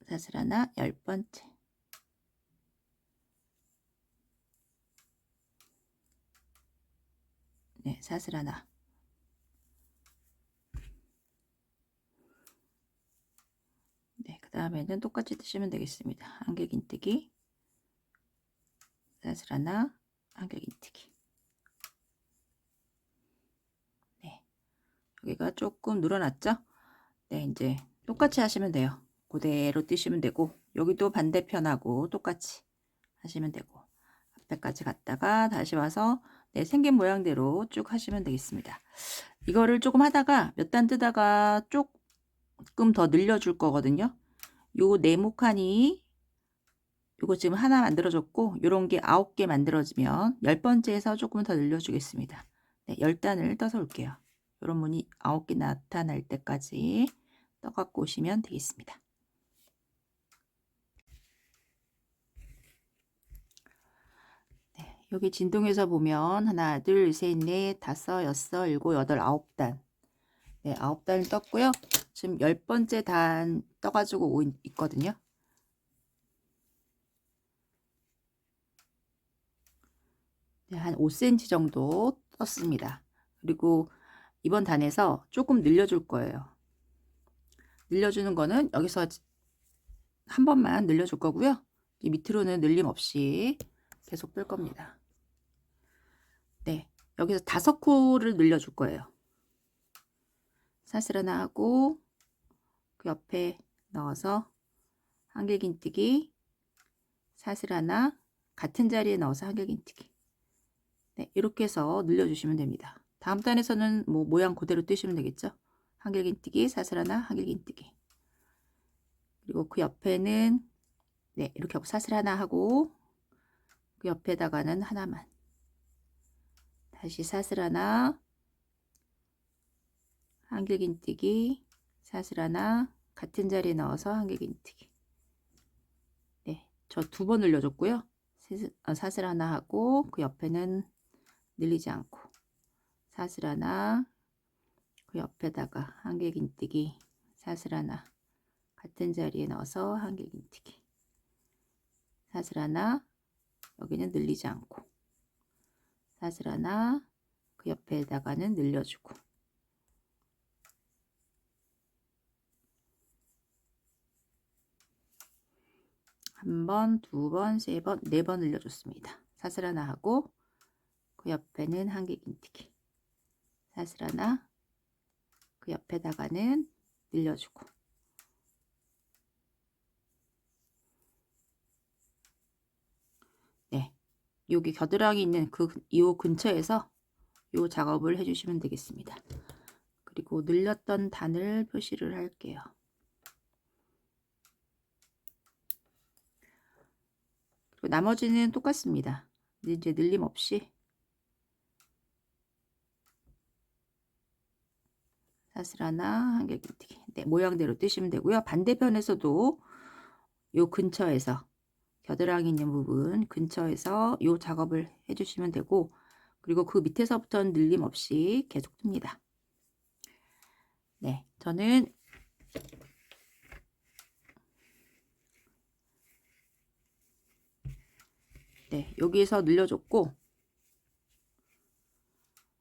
Speaker 1: 사슬 하나, 10번째 네, 사슬 하나 네, 그 다음에는 똑같이 뜨시면 되겠습니다. 한길긴뜨기 사슬 하나, 한길긴뜨기 네, 여기가 조금 늘어났죠? 네, 이제 똑같이 하시면 돼요. 그대로 뜨시면 되고 여기도 반대편하고 똑같이 하시면 되고 때까지 갔다가 다시 와서 네, 생긴 모양대로 쭉 하시면 되겠습니다. 이거를 조금 하다가 몇 단 뜨다가 조금 더 늘려줄 거거든요. 요 네모칸이 요거 지금 하나 만들어졌고 요런 게 9개 만들어지면 10번째에서 조금 더 늘려주겠습니다. 네, 10단을 떠서 올게요. 요런 무늬 9개 나타날 때까지 떠갖고 오시면 되겠습니다. 네, 여기 진동에서 보면 하나, 둘, 셋, 넷, 다섯, 여섯, 일곱, 여덟, 9단. 네, 9단을 떴고요. 지금 10번째 단 떠가지고 있거든요. 네, 한 5cm 정도 떴습니다. 그리고 이번 단에서 조금 늘려줄 거예요. 늘려주는 거는 여기서 한 번만 늘려줄 거고요. 밑으로는 늘림 없이 계속 뜰 겁니다. 네, 여기서 5코를 늘려줄 거예요. 사슬 하나 하고 그 옆에 넣어서 한길긴뜨기, 사슬 하나 같은 자리에 넣어서 한길긴뜨기. 네, 이렇게 해서 늘려주시면 됩니다. 다음 단에서는 뭐 모양 그대로 뜨시면 되겠죠. 한길긴뜨기, 사슬 하나, 한길긴뜨기. 그리고 그 옆에는 네, 이렇게 하고 사슬 하나 하고 그 옆에다가는 하나만. 다시 사슬 하나, 한길긴뜨기, 사슬 하나 같은 자리에 넣어서 한길긴뜨기. 네, 저 2번 늘려줬고요. 사슬 하나 하고 그 옆에는 늘리지 않고 사슬 하나 그 옆에다가 한길긴뜨기, 사슬 하나 같은 자리에 넣어서 한길긴뜨기, 사슬 하나 여기는 늘리지 않고 사슬 하나 그 옆에다가는 늘려주고 한 번, 2번, 3번, 4번 늘려줬습니다. 사슬 하나 하고 그 옆에는 한길긴뜨기, 사슬 하나 그 옆에다가는 늘려주고 네, 여기 겨드랑이 있는 이 근처에서 요 작업을 해주시면 되겠습니다. 그리고 늘렸던 단을 표시를 할게요. 그리고 나머지는 똑같습니다. 이제 늘림 없이 사슬 하나 한길긴뜨기. 네, 모양대로 뜨시면 되고요. 반대편에서도 요 근처에서 겨드랑이 있는 부분 근처에서 요 작업을 해주시면 되고 그리고 그 밑에서부터는 늘림 없이 계속 뜹니다. 네, 저는 네, 여기에서 늘려줬고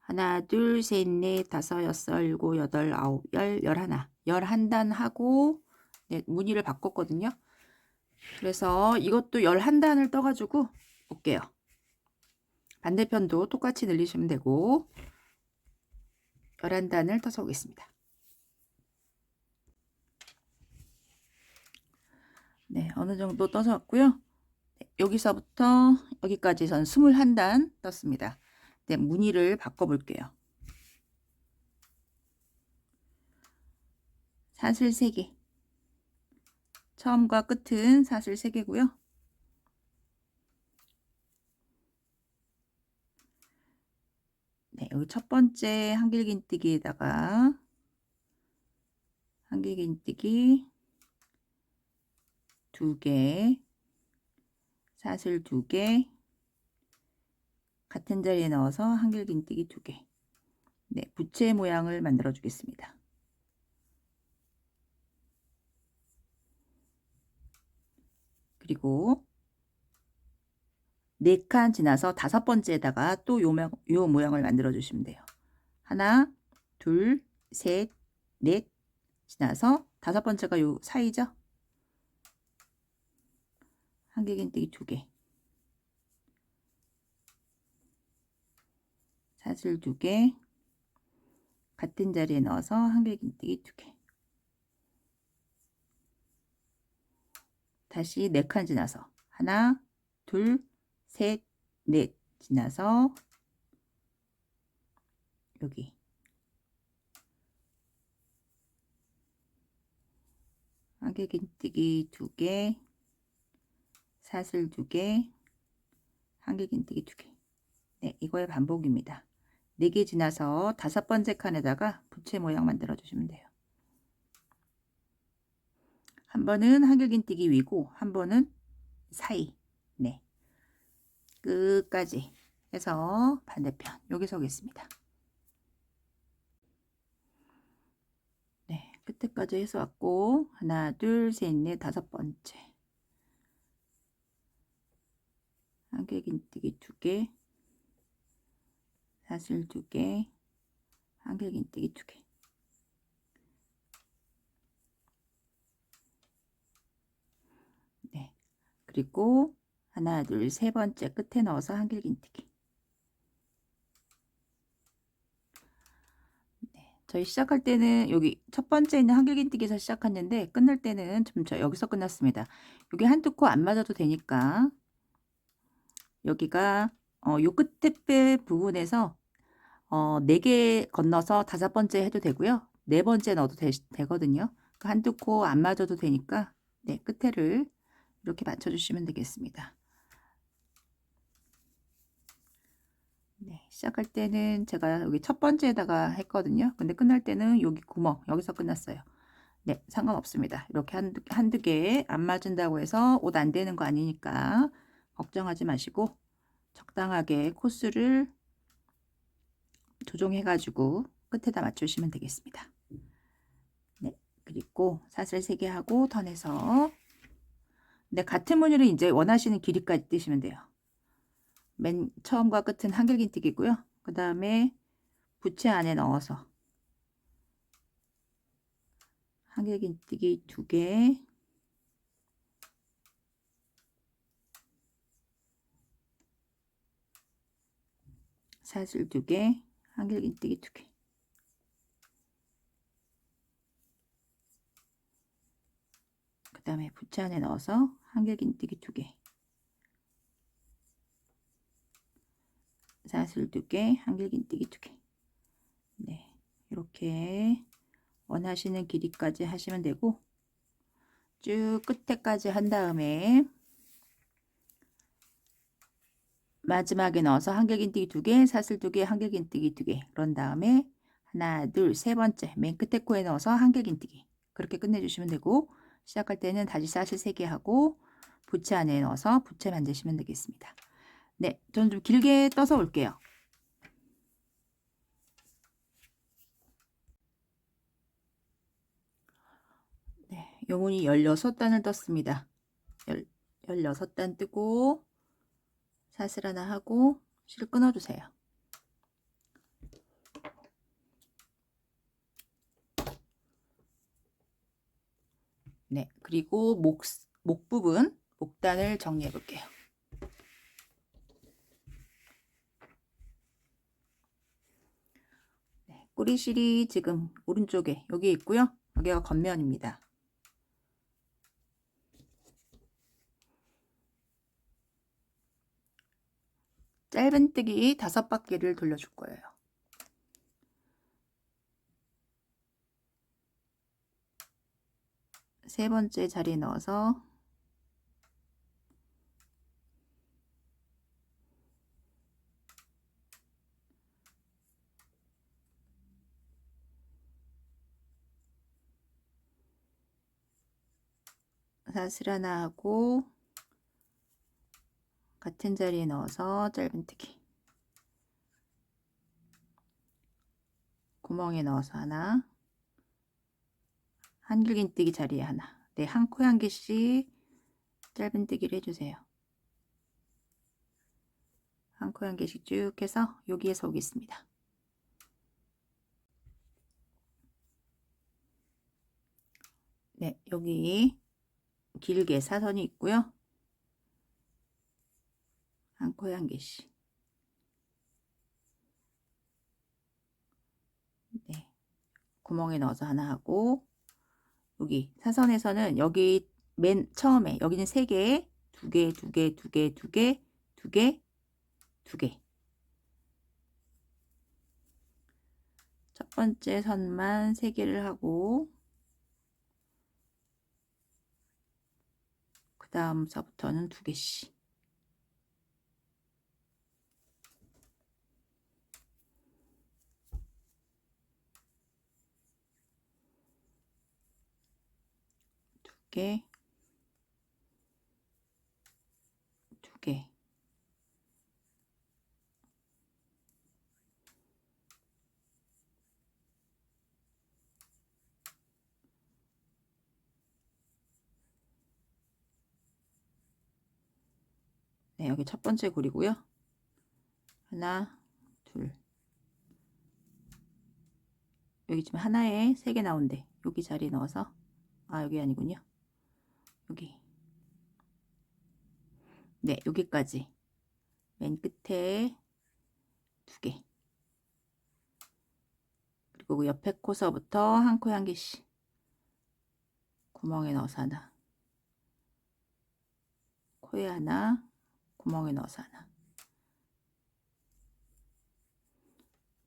Speaker 1: 하나, 둘, 셋, 넷, 다섯, 여섯, 일곱, 여덟, 아홉, 열, 열하나. 11단 하고 네, 무늬를 바꿨거든요. 그래서 이것도 11단을 떠가지고 올게요. 반대편도 똑같이 늘리시면 되고 11단을 떠서 오겠습니다. 네, 어느 정도 떠서 왔고요. 네, 여기서부터 여기까지 전 21단 떴습니다. 네, 무늬를 바꿔볼게요. 사슬 3개. 처음과 끝은 사슬 3개고요. 네, 여기 첫 번째 한길긴뜨기에다가 한길긴뜨기 2개, 사슬 2개, 같은 자리에 넣어서 한길긴뜨기 2개. 네, 부채 모양을 만들어 주겠습니다. 그리고 4칸 지나서 5번째에다가 또 요 모양을 만들어 주시면 돼요. 하나, 둘, 셋, 넷 지나서 5번째가 요 사이죠? 한길긴뜨기 2개, 사슬 2개, 같은 자리에 넣어서 한길긴뜨기 2개. 다시 4칸 지나서 하나, 둘, 셋, 넷 지나서 여기 한길긴뜨기 2개, 사슬 2개, 한길긴뜨기 2개. 네, 이거의 반복입니다. 4개 지나서 5번째 칸에다가 부채 모양 만들어 주시면 돼요. 한 번은 한길긴뜨기 위고 한 번은 사이. 네, 끝까지 해서 반대편 여기 서겠습니다. 네, 끝에까지 해서 왔고 하나, 둘, 셋, 넷, 5번째 한길긴뜨기 2개, 사슬 2개, 한길긴뜨기 2개. 네, 그리고 하나, 둘, 3번째 끝에 넣어서 한길긴뜨기. 네, 저희 시작할 때는 여기 첫 번째 있는 한길긴뜨기에서 시작했는데 끝날 때는 좀 여기서 끝났습니다. 여기 한두 코 안 맞아도 되니까 여기가 요 끝에 부분에서 4개 건너서 5번째 해도 되고요. 4번째 넣어도 되거든요. 한두 코 안 맞아도 되니까 네, 끝에를 이렇게 맞춰주시면 되겠습니다. 네, 시작할 때는 제가 여기 첫 번째에다가 했거든요. 근데 끝날 때는 여기 구멍 여기서 끝났어요. 네, 상관없습니다. 이렇게 한두 개 안 맞은다고 해서 옷 안 되는 거 아니니까 걱정하지 마시고 적당하게 코스를 조정해 가지고 끝에다 맞추시면 되겠습니다. 네, 그리고 사슬 3개 하고 턴해서 네, 같은 무늬를 이제 원하시는 길이까지 뜨시면 돼요. 맨 처음과 끝은 한길긴뜨기고요. 그 다음에 부채 안에 넣어서 한길긴뜨기 2개, 사슬 2개, 한길긴뜨기 2개. 그 다음에 부채 안에 넣어서 한길긴뜨기 2개, 사슬 2개, 한길긴뜨기 2개. 네, 이렇게 원하시는 길이까지 하시면 되고 쭉 끝에까지 한 다음에 마지막에 넣어서 한길긴뜨기 2개, 사슬 2개, 한길긴뜨기 2개. 그런 다음에 하나, 둘, 3번째 맨 끝에 코에 넣어서 한길긴뜨기. 그렇게 끝내주시면 되고 시작할 때는 다시 사슬 3개 하고 부채 안에 넣어서 부채 만드시면 되겠습니다. 네, 저는 좀 길게 떠서 올게요. 네, 요문이 16단을 떴습니다. 16단 뜨고 사슬 하나 하고 실 끊어주세요. 네, 그리고 목 부분, 목단을 정리해 볼게요. 네, 꼬리실이 지금 오른쪽에 여기 있고요. 여기가 겉면입니다. 짧은뜨기 5바퀴를 돌려줄 거예요. 세 번째 자리에 넣어서 사슬 하나 하고 같은 자리에 넣어서 짧은뜨기, 구멍에 넣어서 하나, 한길긴뜨기 자리에 하나. 네, 한 코 한 개씩 짧은뜨기를 해주세요. 한 코 한 개씩 쭉 해서 여기에서 오겠습니다. 네, 여기 길게 사선이 있고요. 한 코에 한 개씩. 네, 구멍에 넣어서 하나 하고 여기 사선에서는 여기 맨 처음에 여기는 3개, 2개, 2개, 2개, 2개, 2개, 2개. 첫 번째 선만 3개를 하고 그 다음서부터는 2개씩. 두 개, 2개. 네, 여기 첫 번째 고리고요. 하나, 둘. 여기 지금 하나에 3개 나온대. 여기 자리에 넣어서, 아, 여기 아니군요. 여기. 네, 여기까지. 맨 끝에 2개. 그리고 그 옆에 코서부터 한 코에 한 개씩 구멍에 넣어서 하나, 코에 하나, 구멍에 넣어서 하나.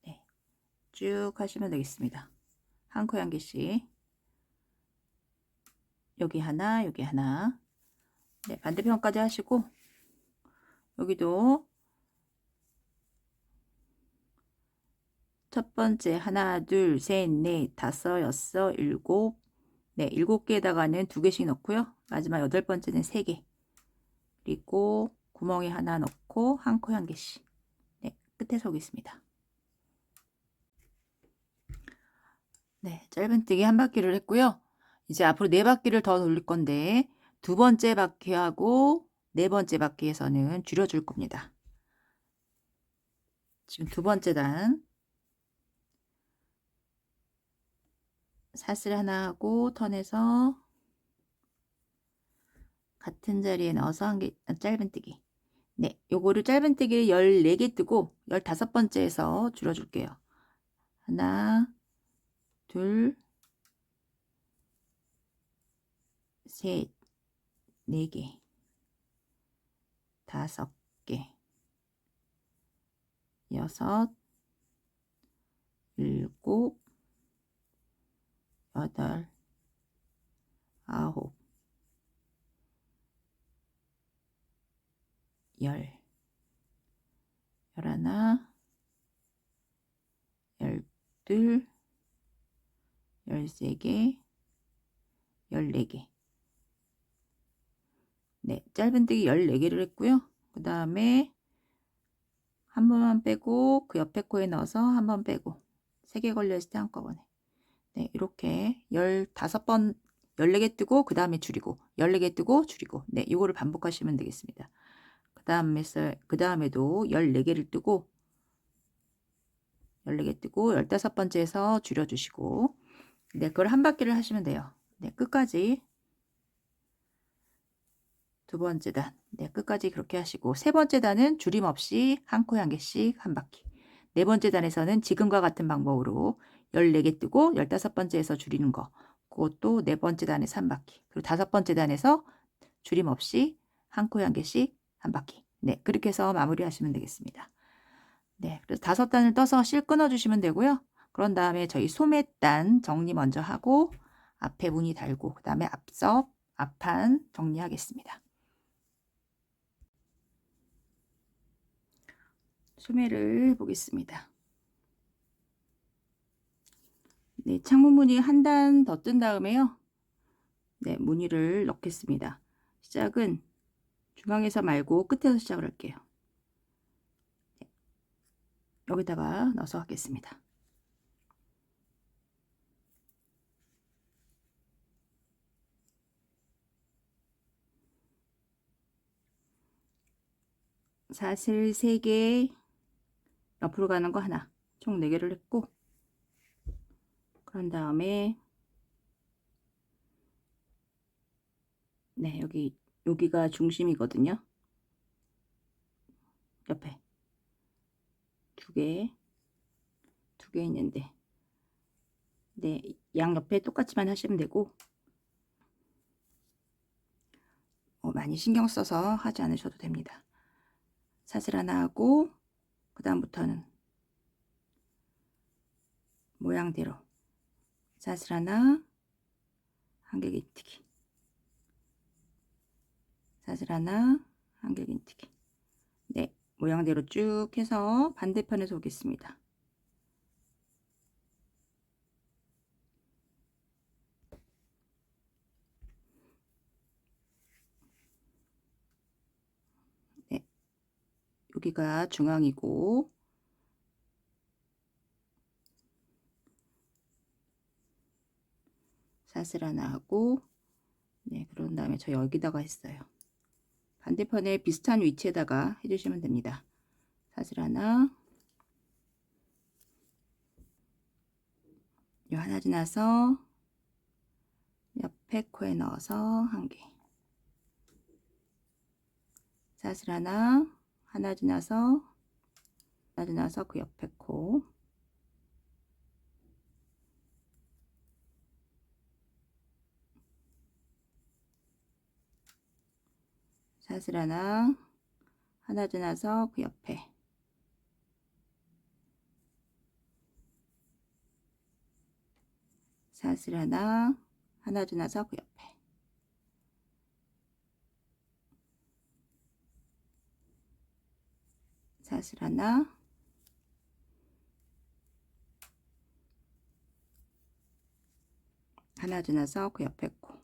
Speaker 1: 네, 쭉 하시면 되겠습니다. 한 코에 한 개씩. 여기 하나, 여기 하나. 네, 반대편까지 하시고 여기도 첫 번째 하나, 둘, 셋, 넷, 다섯, 여섯, 일곱. 네, 7개에다가는 2개씩 넣고요. 마지막 8번째는 3개. 그리고 구멍에 하나 넣고 한 코에 한 개씩. 네, 끝에 서겠습니다. 네, 짧은뜨기 한 바퀴를 했고요. 이제 앞으로 4바퀴를 더 돌릴 건데 2번째 바퀴하고 4번째 바퀴에서는 줄여줄 겁니다. 지금 2번째 단 사슬 하나 하고 턴해서 같은 자리에 넣어서 한 개 짧은뜨기. 네, 요거를 짧은뜨기를 14개 뜨고 15번째에서 줄여줄게요. 하나, 둘, 셋, 4개, 5개, 6, 7, 8, 9, 10, 11, 12, 13개, 14개. 네, 짧은뜨기 14개를 했고요. 그 다음에 한 번만 빼고 그 옆에 코에 넣어서 한 번 빼고 3개 걸려있을 때 한꺼번에. 네, 이렇게 15번 14개 뜨고 그 다음에 줄이고 14개 뜨고 줄이고. 네, 이거를 반복하시면 되겠습니다. 그 다음에도 14개를 뜨고 14개 뜨고 15번째에서 줄여주시고. 네, 그걸 한 바퀴를 하시면 돼요. 네, 끝까지. 2번째 단. 네, 끝까지 그렇게 하시고 3번째 단은 줄임 없이 한 코에 한 개씩 한 바퀴. 4번째 단에서는 지금과 같은 방법으로 14개 뜨고 15번째에서 줄이는 거. 그것도 4번째 단에서 한 바퀴. 그리고 5번째 단에서 줄임 없이 한 코에 한 개씩 한 바퀴. 네, 그렇게 해서 마무리 하시면 되겠습니다. 네, 그래서 5단을 떠서 실 끊어 주시면 되고요. 그런 다음에 저희 소매단 정리 먼저 하고 앞에 무늬 달고 그 다음에 앞섭, 앞판 정리하겠습니다. 소매를 보겠습니다. 네, 창문 무늬 한 단 더 뜬 다음에요. 네, 무늬를 넣겠습니다. 시작은 중앙에서 말고 끝에서 시작을 할게요. 네, 여기다가 넣어서 하겠습니다. 사슬 3개, 옆으로 가는 거 하나, 총 4개를 했고, 그런 다음에 네, 여기가 중심이거든요. 옆에 2개 있는데, 네, 양 옆에 똑같이만 하시면 되고, 많이 신경 써서 하지 않으셔도 됩니다. 사슬 하나 하고 그 다음부터는 모양대로 사슬 하나, 한길긴뜨기, 사슬 하나, 한길긴뜨기. 네, 모양대로 쭉 해서 반대편에서 오겠습니다. 네, 여기가 중앙이고 사슬 하나 하고, 네, 그런 다음에 저 여기다가 했어요. 반대편에 비슷한 위치에다가 해주시면 됩니다. 사슬 하나, 요 하나 지나서 옆에 코에 넣어서 한 개, 사슬 하나, 하나 지나서 그 옆에 코, 사슬 하나, 하나 지나서 그 옆에, 사슬 하나, 하나 지나서 그 옆에, 사슬 하나, 하나 지나서 그 옆에 코,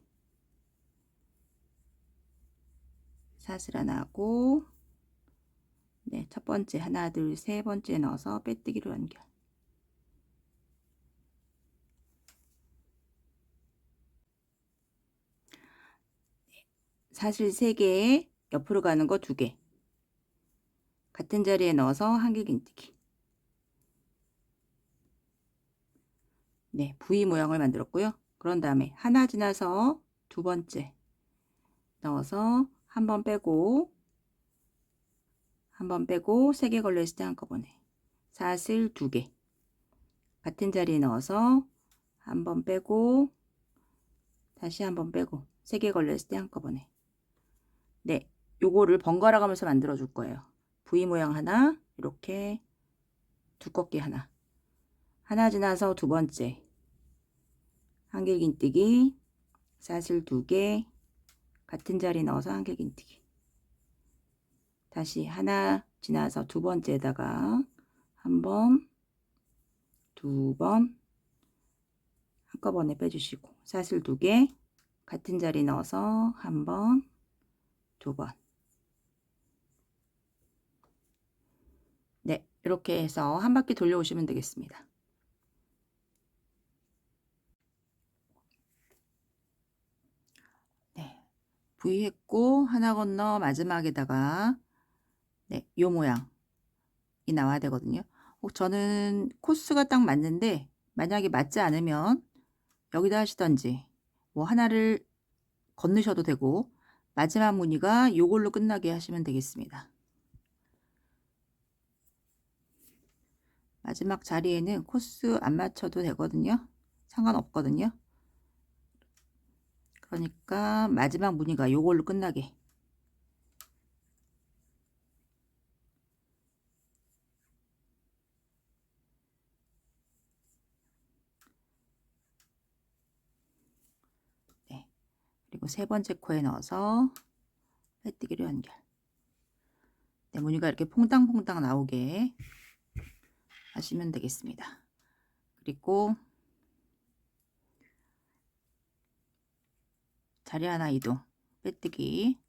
Speaker 1: 사슬 하나 하고, 네, 첫 번째 하나 둘 세 번째 넣어서 빼뜨기로 연결. 사슬 3개에 옆으로 가는 거 2개, 같은 자리에 넣어서 한길긴뜨기. 네, V 모양을 만들었고요. 그런 다음에 하나 지나서 두 번째 넣어서 한 번 빼고 3개 걸려있을 때 한꺼번에 사슬 2개, 같은 자리에 넣어서 한 번 빼고 다시 한 번 빼고 3개 걸려있을 때 한꺼번에. 네, 요거를 번갈아 가면서 만들어 줄 거예요. V 모양 하나, 이렇게 두껍게 하나 지나서 두 번째 한길긴뜨기, 사슬 2개, 같은 자리 넣어서 한길긴뜨기, 다시 하나 지나서 두 번째에다가 한 번, 두 번 한꺼번에 빼주시고, 사슬 2개, 같은 자리 넣어서 한 번, 두 번. 네, 이렇게 해서 한 바퀴 돌려오시면 되겠습니다. 네, V 했고 하나 건너 마지막에다가 네, 요 모양이 나와야 되거든요. 저는 코스가 딱 맞는데 만약에 맞지 않으면 여기다 하시던지 뭐 하나를 건너셔도 되고 마지막 무늬가 요걸로 끝나게 하시면 되겠습니다. 마지막 자리에는 코스 안 맞춰도 되거든요. 상관없거든요. 그러니까 마지막 무늬가 요걸로 끝나게. 네. 그리고 세 번째 코에 넣어서 빼뜨기로 연결. 네, 무늬가 이렇게 퐁당퐁당 나오게 하시면 되겠습니다. 그리고 자리 하나 이동, 빼뜨기,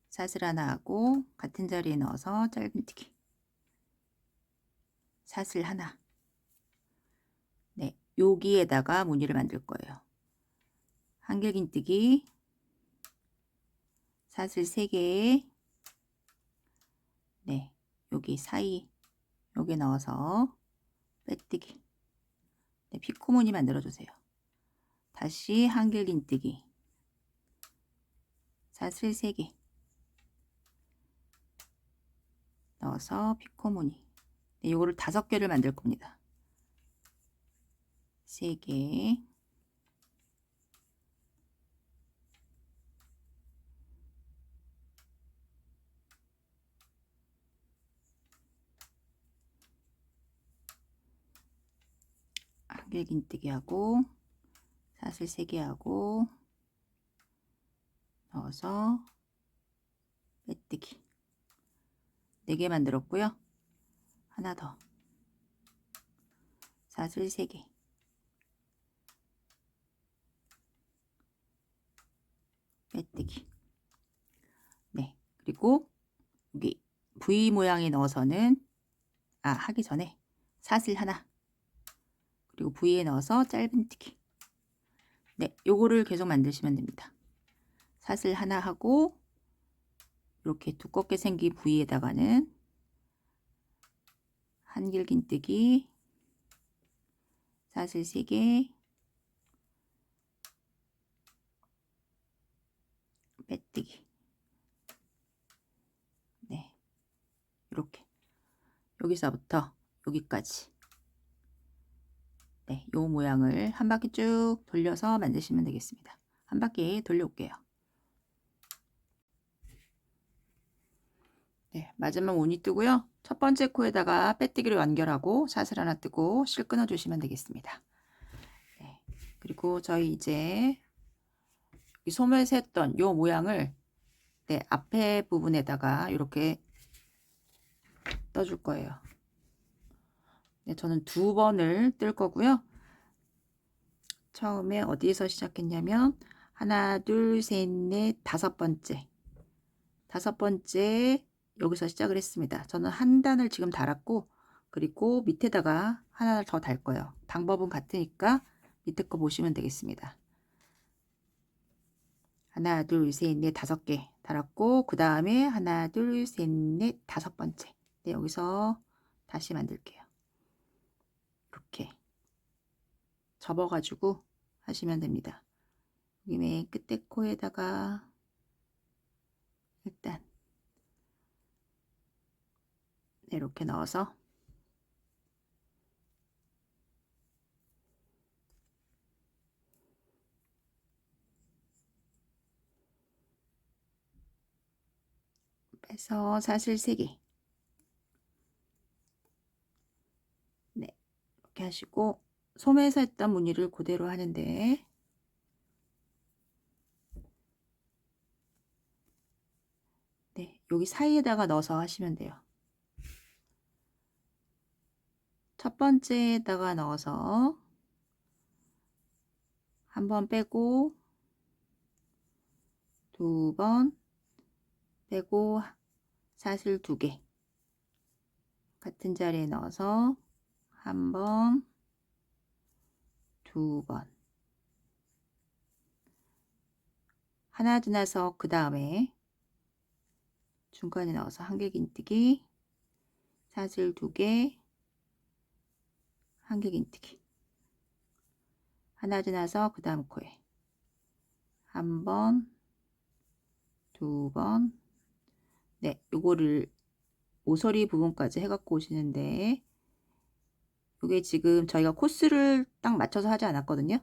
Speaker 1: 사슬 하나 하고 같은 자리에 넣어서 짧은뜨기, 사슬 하나. 네, 여기에다가 무늬를 만들 거예요. 한길긴뜨기, 사슬 3개에 네, 여기 사이 여기 넣어서 빼뜨기. 네, 피코 무늬 만들어 주세요. 다시 한길긴뜨기, 사슬 3개 넣어서 피코 무늬. 네, 요거를 5개를 만들 겁니다. 3개, 한길긴뜨기 하고 사슬 3개 하고 넣어서 빼뜨기 4개 만들었고요. 하나 더 사슬 3개 빼뜨기. 네, 그리고 여기 V 모양에 넣어서는 하기 전에 사슬 하나 그리고 V에 넣어서 짧은뜨기. 네, 요거를 계속 만드시면 됩니다. 사슬 하나 하고 이렇게 두껍게 생긴 V에다가는 한길긴뜨기 사슬 3개 빼뜨기. 네, 이렇게 여기서부터 여기까지 네, 요 모양을 한 바퀴 쭉 돌려서 만드시면 되겠습니다. 한 바퀴 돌려올게요. 네, 마지막 운이 뜨고요. 첫 번째 코에다가 빼뜨기를 연결하고 사슬 하나 뜨고 실 끊어 주시면 되겠습니다. 네, 그리고 저희 이제 이 소매에서 했던 요 모양을 네, 앞에 부분에다가 이렇게 떠줄 거예요. 네, 저는 2번을 뜰 거고요. 처음에 어디에서 시작했냐면 하나, 둘, 셋, 넷, 5번째. 5번째 여기서 시작을 했습니다. 저는 한 단을 지금 달았고 그리고 밑에다가 하나 더 달 거예요. 방법은 같으니까 밑에 거 보시면 되겠습니다. 하나, 둘, 셋, 넷, 5개 달았고 그 다음에 하나, 둘, 셋, 넷, 5번째. 네, 여기서 다시 만들게요. 이렇게 접어가지고 하시면 됩니다. 여기 맨 끝에 코에다가 일단 이렇게 넣어서 빼서 사슬 3개 네, 이렇게 하시고 소매에서 했던 무늬를 그대로 하는데 네, 여기 사이에다가 넣어서 하시면 돼요. 첫 번째에다가 넣어서 한 번 빼고 2번 빼고 사슬 2개 같은 자리에 넣어서 한 번, 2번 하나 지나서 그 다음에 중간에 넣어서 한길긴뜨기 사슬 2개 한길긴뜨기 하나 지나서 그 다음 코에 한 번, 2번 네, 요거를 모서리 부분까지 해갖고 오시는데 이게 지금 저희가 코스를 딱 맞춰서 하지 않았거든요.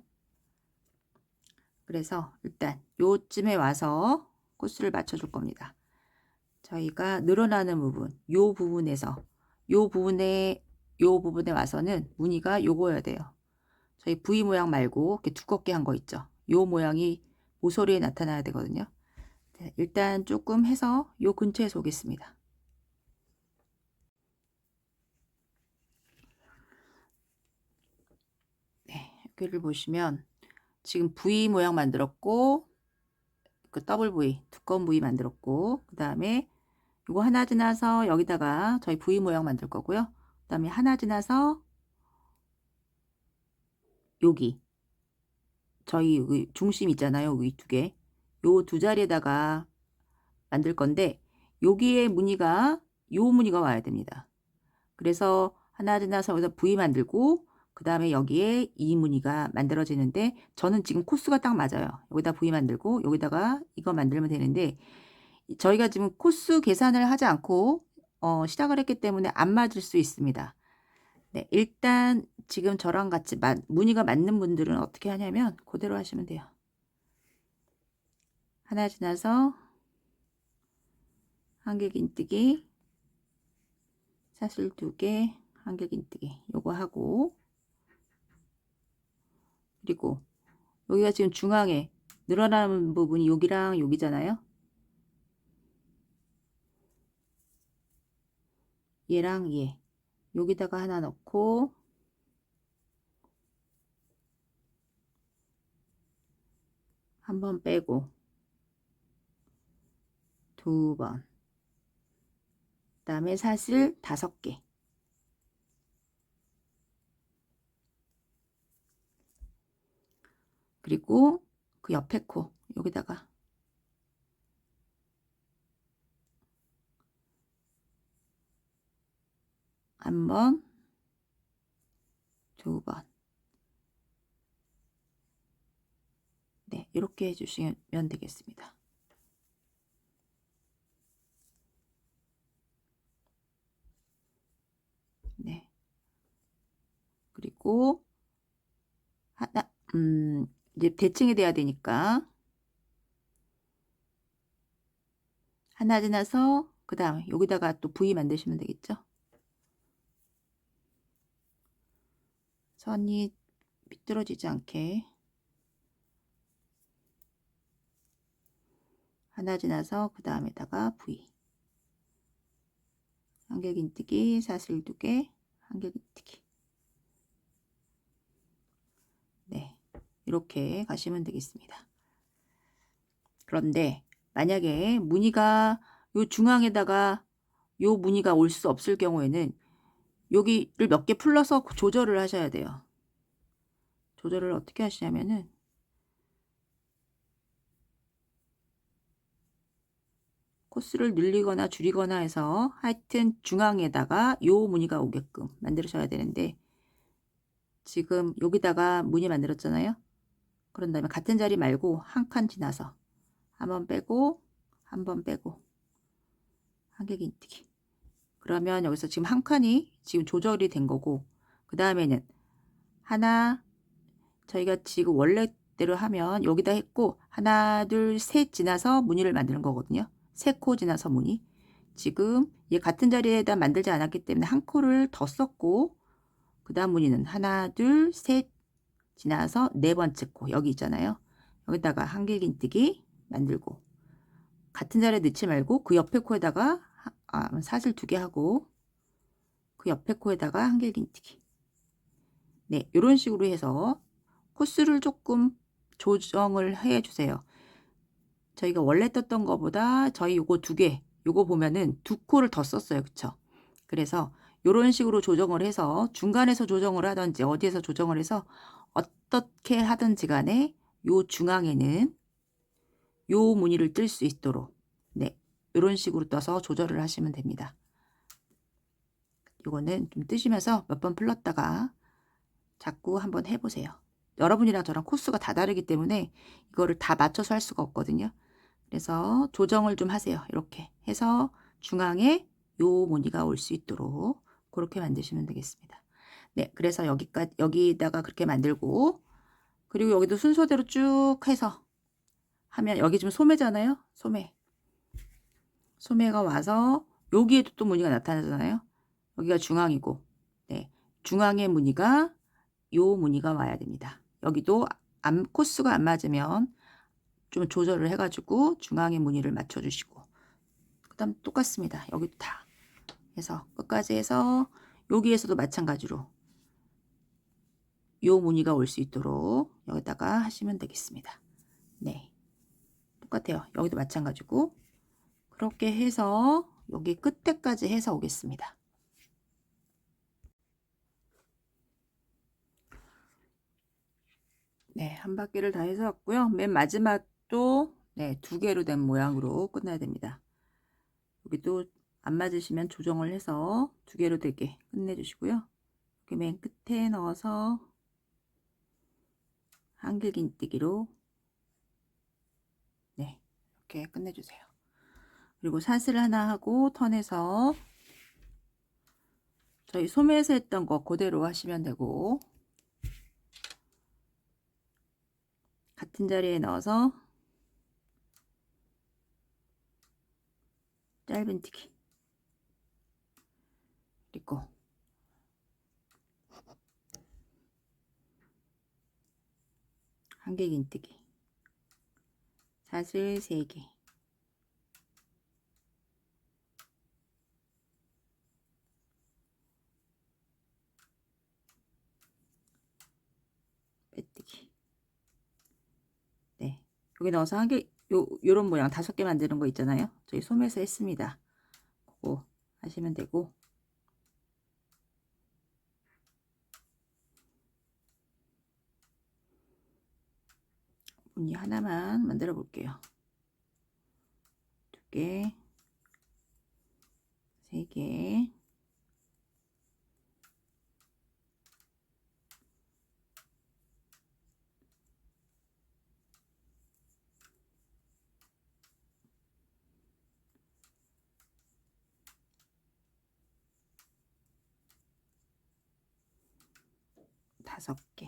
Speaker 1: 그래서 일단 요쯤에 와서 코스를 맞춰 줄 겁니다. 저희가 늘어나는 부분 요 부분에서 요 부분에 와서는 무늬가 요거여야 돼요. 저희 V 모양 말고 이렇게 두껍게 한 거 있죠. 요 모양이 모서리에 나타나야 되거든요. 네, 일단 조금 해서 요 근처에서 오겠습니다. 네, 여기를 보시면 지금 V 모양 만들었고 그 더블 V 두꺼운 V 만들었고 그 다음에 이거 하나 지나서 여기다가 저희 V 모양 만들 거고요. 그 다음에 하나 지나서 여기 저희 여기 중심 있잖아요. 여기 2개 요 두 자리에다가 만들 건데 여기에 무늬가 요 무늬가 와야 됩니다. 그래서 하나 지나서 여기서 V 만들고 그 다음에 여기에 이 무늬가 만들어지는데 저는 지금 코스가 딱 맞아요. 여기다 V 만들고 여기다가 이거 만들면 되는데 저희가 지금 코스 계산을 하지 않고 시작을 했기 때문에 안 맞을 수 있습니다. 네, 일단 지금 저랑 같이 무늬가 맞는 분들은 어떻게 하냐면 그대로 하시면 돼요. 하나 지나서 한길긴뜨기 사슬 2개 한길긴뜨기 요거 하고 그리고 여기가 지금 중앙에 늘어나는 부분이 여기랑 여기잖아요. 얘랑 얘. 여기다가 하나 넣고 한 번 빼고 두 번. 그다음에 사슬 5개. 그리고 그 옆에 코 여기다가 한 번, 두 번. 네, 이렇게 해주시면 되겠습니다. 네. 그리고 하나, 이제 대칭이 돼야 되니까 하나 지나서 그 다음에 여기다가 또 V 만드시면 되겠죠. 선이 삐뚤어지지 않게 하나 지나서 그 다음에다가 V 한길긴뜨기 사슬 2개 한길긴뜨기. 네, 이렇게 가시면 되겠습니다. 그런데 만약에 무늬가 요 중앙에다가 요 무늬가 올 수 없을 경우에는 여기를 몇 개 풀러서 조절을 하셔야 돼요. 조절을 어떻게 하시냐면은 코스를 늘리거나 줄이거나 해서 하여튼 중앙에다가 요 무늬가 오게끔 만들으셔야 되는데 지금 여기다가 무늬 만들었잖아요. 그런 다음에 같은 자리 말고 한 칸 지나서 한 번 빼고 한 번 빼고 한길긴뜨기. 그러면 여기서 지금 한 칸이 지금 조절이 된 거고 그 다음에는 하나 저희가 지금 원래대로 하면 여기다 했고 하나 둘 셋 지나서 무늬를 만드는 거거든요. 3코 지나서 무늬. 지금 얘 같은 자리에다 만들지 않았기 때문에 한 코를 더 썼고 그 다음 무늬는 하나 둘 셋 지나서 4번째 코 여기 있잖아요. 여기다가 한길긴뜨기 만들고 같은 자리에 넣지 말고 그 옆에 코에다가 사슬 2개 하고 그 옆에 코에다가 한길긴뜨기. 네, 이런 식으로 해서 코스를 조금 조정을 해 주세요. 저희가 원래 떴던 거보다 저희 요거 2개 요거 보면은 2코를 더 썼어요. 그쵸? 그래서 요런 식으로 조정을 해서 중간에서 조정을 하든지 어디에서 조정을 해서 어떻게 하든지 간에 요 중앙에는 요 무늬를 뜰 수 있도록 네, 요런 식으로 떠서 조절을 하시면 됩니다. 요거는 좀 뜨시면서 몇 번 풀렀다가 자꾸 한번 해보세요. 여러분이랑 저랑 코스가 다 다르기 때문에 이거를 다 맞춰서 할 수가 없거든요. 그래서 조정을 좀 하세요. 이렇게 해서 중앙에 요 무늬가 올 수 있도록 그렇게 만드시면 되겠습니다. 네, 그래서 여기다가 그렇게 만들고 그리고 여기도 순서대로 쭉 해서 하면 여기 지금 소매잖아요. 소매가 와서 여기에도 또 무늬가 나타나잖아요. 여기가 중앙이고 네, 중앙의 무늬가 요 무늬가 와야 됩니다. 여기도 코스가 안 맞으면 좀 조절을 해가지고 중앙의 무늬를 맞춰주시고 그 다음 똑같습니다. 여기도 다 해서 끝까지 해서 여기에서도 마찬가지로 요 무늬가 올 수 있도록 여기다가 하시면 되겠습니다. 네, 똑같아요. 여기도 마찬가지고 그렇게 해서 여기 끝에까지 해서 오겠습니다. 네, 한 바퀴를 다 해서 왔고요. 맨 마지막도 네, 2개로 된 모양으로 끝나야 됩니다. 여기도 안 맞으시면 조정을 해서 2개로 되게 끝내주시고요. 여기 맨 끝에 넣어서 한길긴뜨기로 네, 이렇게 끝내주세요. 그리고 사슬 하나 하고 턴해서 저희 소매에서 했던 거 그대로 하시면 되고 같은 자리에 넣어서 짧은뜨기 그리고 한길긴뜨기, 사슬 3개, 빼뜨기. 네, 여기 넣어서 요런 모양 5개 만드는 거 있잖아요. 저희 솜에서 했습니다. 그거 하시면 되고, 무늬 하나만 만들어 볼게요. 2개, 3개, 다섯 개,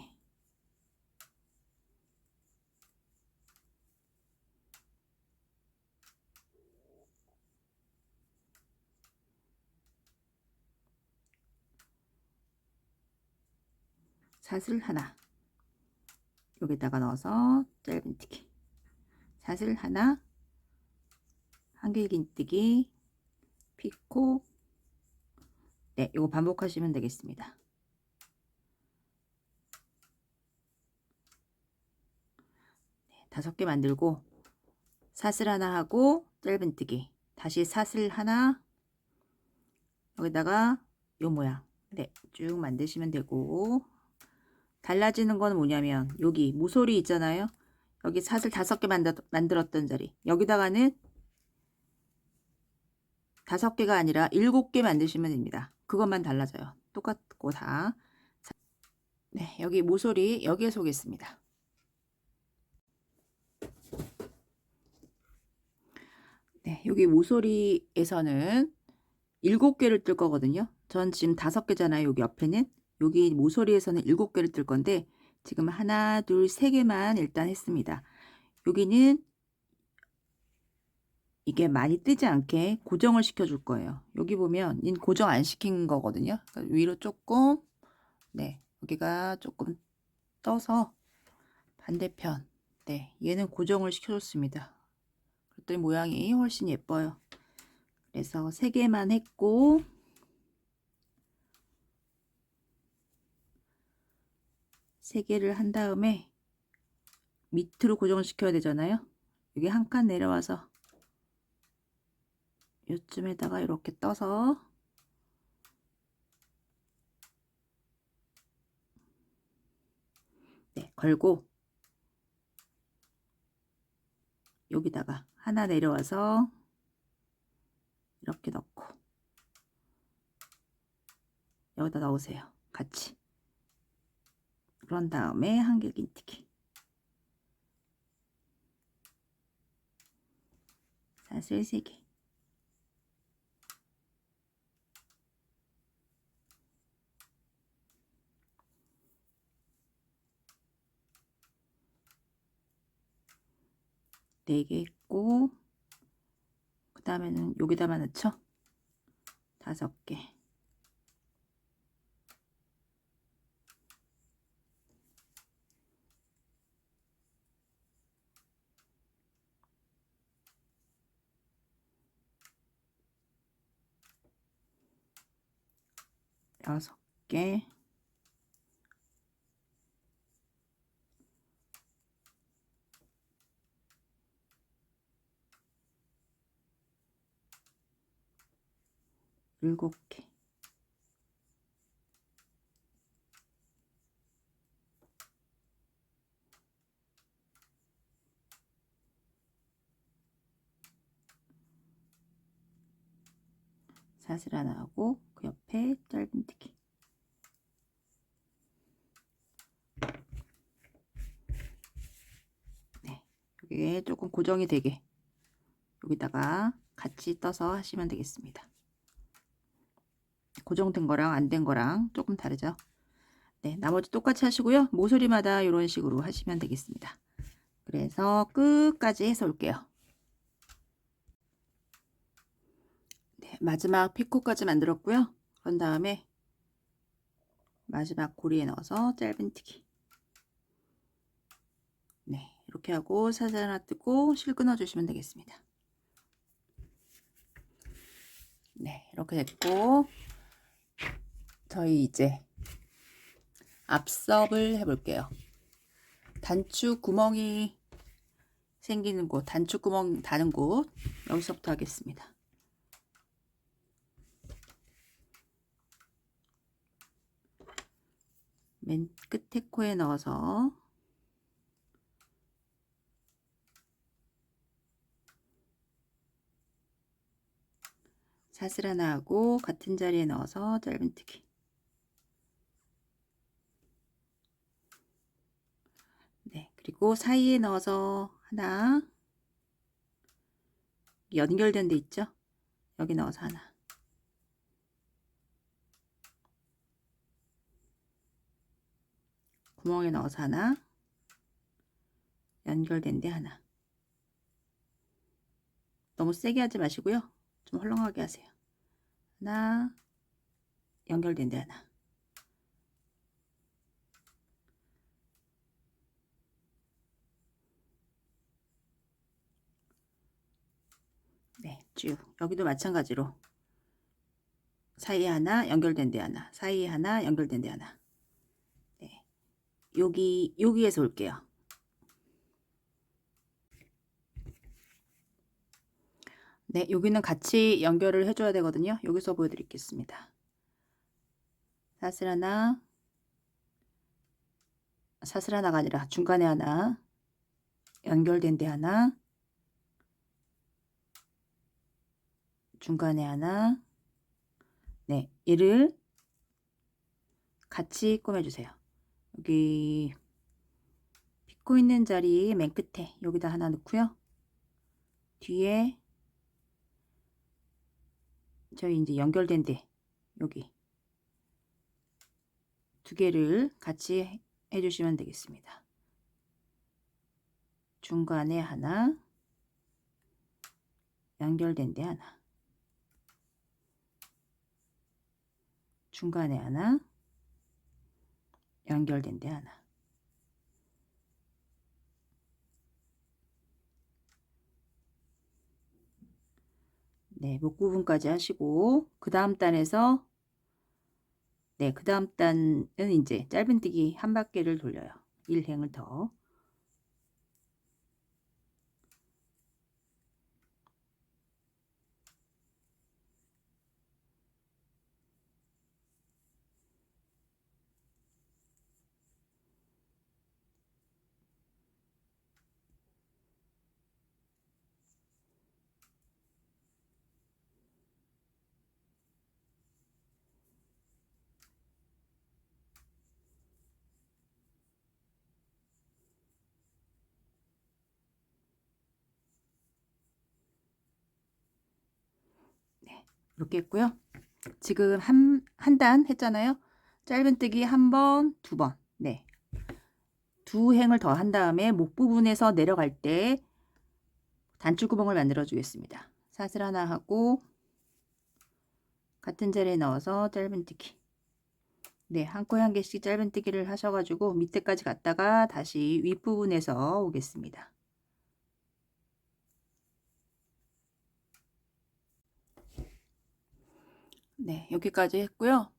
Speaker 1: 사슬 하나, 여기다가 넣어서 짧은뜨기, 사슬 하나, 한길긴뜨기, 피코. 네, 이거 반복하시면 되겠습니다. 네, 5개 만들고 사슬 하나 하고 짧은뜨기, 다시 사슬 하나, 여기다가 요 모양, 네, 쭉 만드시면 되고, 달라지는 건 뭐냐면 여기 모서리 있잖아요. 여기 사슬 5개 만들었던 자리, 여기다가는 5개가 아니라 7개 만드시면 됩니다. 그것만 달라져요. 똑같고 다. 네, 여기 모서리 여기에서 오겠습니다. 네, 여기 모서리에서는 7개를 뜰 거거든요. 전 지금 5개잖아요. 여기 옆에는. 여기 모서리에서는 7개를 뜰 건데 지금 하나, 둘, 3개만 일단 했습니다. 여기는 이게 많이 뜨지 않게 고정을 시켜 줄 거예요. 여기 보면 고정 안 시킨 거거든요. 그러니까 위로 조금, 네, 여기가 조금 떠서 반대편, 네, 얘는 고정을 시켜줬습니다. 그랬더니 모양이 훨씬 예뻐요. 그래서 3개만 했고, 3개를 한 다음에 밑으로 고정을 시켜야 되잖아요. 여기 한 칸 내려와서 요쯤에다가 이렇게 떠서 네, 걸고 여기다가 하나 내려와서 이렇게 넣고 여기다 넣으세요. 같이. 그런 다음에 한길긴뜨기, 사슬 3개, 네 개 있고, 그 다음에는 여기다만 넣죠. 5개, 여섯 개, 일곱 개, 사슬 하나 하고 그 옆에 짧은뜨기. 네, 여기에 조금 고정이 되게 여기다가 같이 떠서 하시면 되겠습니다. 고정된 거랑 안 된 거랑 조금 다르죠. 네, 나머지 똑같이 하시고요. 모서리마다 이런 식으로 하시면 되겠습니다. 그래서 끝까지 해서 올게요. 네, 마지막 피코까지 만들었고요. 그런 다음에 마지막 고리에 넣어서 짧은뜨기, 이렇게 하고 사슬 하나 뜨고 실 끊어 주시면 되겠습니다. 네, 이렇게 됐고 저희 이제 앞섭을 해볼게요. 단추 구멍이 생기는 곳, 단추 구멍 다는 곳, 여기서부터 하겠습니다. 맨 끝에 코에 넣어서 사슬 하나 하고 같은 자리에 넣어서 짧은뜨기. 네, 그리고 사이에 넣어서 하나, 연결된 데 있죠? 여기 넣어서 하나. 구멍에 넣어서 하나, 연결된 데 하나. 너무 세게 하지 마시고요. 좀 헐렁하게 하세요. 하나, 연결된 데 하나. 네, 쭉. 여기도 마찬가지로 사이에 하나, 연결된 데 하나, 사이에 하나, 연결된 데 하나. 네, 여기에서 올게요. 네, 여기는 같이 연결을 해줘야 되거든요. 여기서 보여드리겠습니다. 사슬 하나, 사슬 하나가 아니라 중간에 하나, 연결된 데 하나, 중간에 하나. 네, 얘를 같이 꼬매주세요. 여기 빗고 있는 자리 맨 끝에 여기다 하나 넣고요. 뒤에 저희 이제 연결된 데 여기 두 개를 같이 해주시면 되겠습니다. 중간에 하나, 연결된 데 하나, 중간에 하나, 연결된 데 하나. 네, 목 부분까지 하시고 그 다음 단에서 네, 그 다음 단은 이제 짧은뜨기 한 바퀴를 돌려요. 1행을 더. 네, 이렇게 했고요. 지금 한 단 했잖아요. 짧은뜨기 한 번, 두 번. 네. 두 행을 더 한 다음에 목 부분에서 내려갈 때 단추구멍을 만들어 주겠습니다. 사슬 하나 하고 같은 자리에 넣어서 짧은뜨기. 네, 한 코에 한 개씩 짧은뜨기를 하셔가지고 밑에까지 갔다가 다시 윗부분에서 오겠습니다. 네, 여기까지 했고요.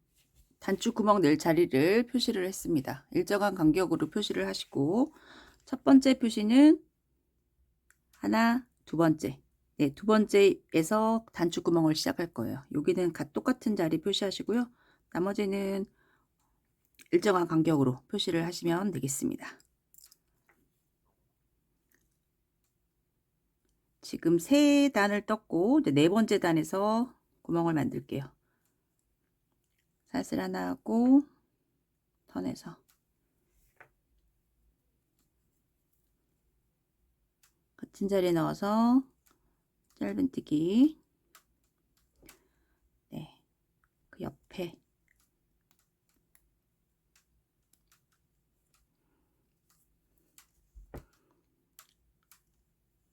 Speaker 1: 단추 구멍 낼 자리를 표시를 했습니다. 일정한 간격으로 표시를 하시고 첫 번째 표시는 하나, 두 번째. 네, 두 번째에서 단추 구멍을 시작할 거예요. 여기는 똑같은 자리 표시하시고요. 나머지는 일정한 간격으로 표시를 하시면 되겠습니다. 지금 세 단을 떴고 이제 네 번째 단에서 구멍을 만들게요. 사슬 하나 하고 턴에서 같은 자리에 넣어서 짧은뜨기. 네, 그 옆에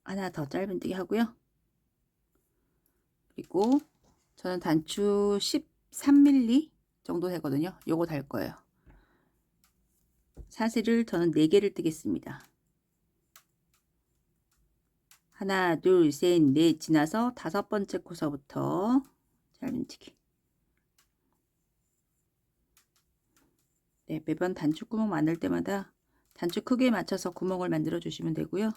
Speaker 1: 하나 더 짧은뜨기 하고요. 그리고 저는 단추 13mm 정도 되거든요. 요거 달 거예요. 사슬을 저는 4개를 뜨겠습니다. 하나, 둘, 셋, 넷 지나서 다섯 번째 코서부터 짧은뜨기. 네, 매번 단축 구멍 만들 때마다 단축 크기에 맞춰서 구멍을 만들어 주시면 되고요.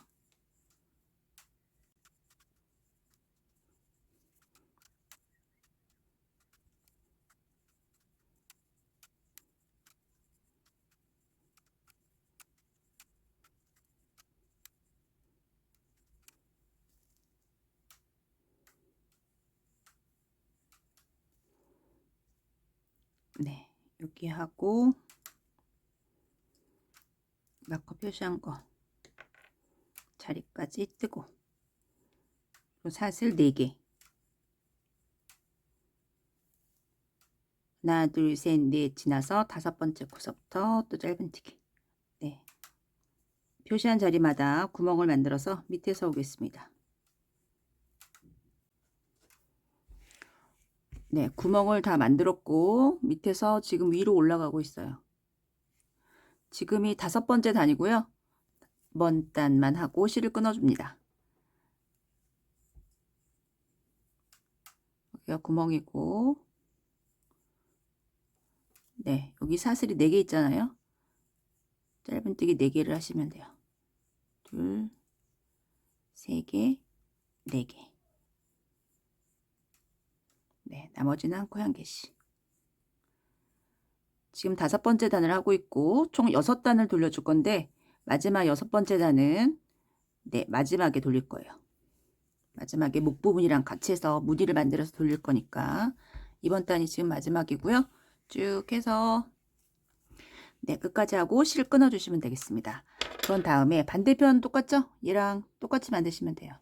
Speaker 1: 네, 여기 하고 마커 표시한 거 자리까지 뜨고 사슬 4개. 하나, 둘, 셋, 넷 지나서 다섯 번째 코서부터 또 짧은뜨기. 네, 표시한 자리마다 구멍을 만들어서 밑에서 오겠습니다. 네, 구멍을 다 만들었고 밑에서 지금 위로 올라가고 있어요. 지금이 다섯 번째 단이고요. 먼 단만 하고 실을 끊어줍니다. 여기가 구멍이고, 네, 여기 사슬이 4개 있잖아요. 짧은뜨기 4개를 하시면 돼요. 둘, 3개, 4개. 네, 나머지는 한 코에 한 개씩. 지금 다섯 번째 단을 하고 있고 총 6단을 돌려줄 건데 마지막 6번째 단은 네, 마지막에 돌릴 거예요. 마지막에 목 부분이랑 같이 해서 무늬를 만들어서 돌릴 거니까 이번 단이 지금 마지막이고요. 쭉 해서 네, 끝까지 하고 실 끊어 주시면 되겠습니다. 그런 다음에 반대편 똑같죠? 얘랑 똑같이 만드시면 돼요.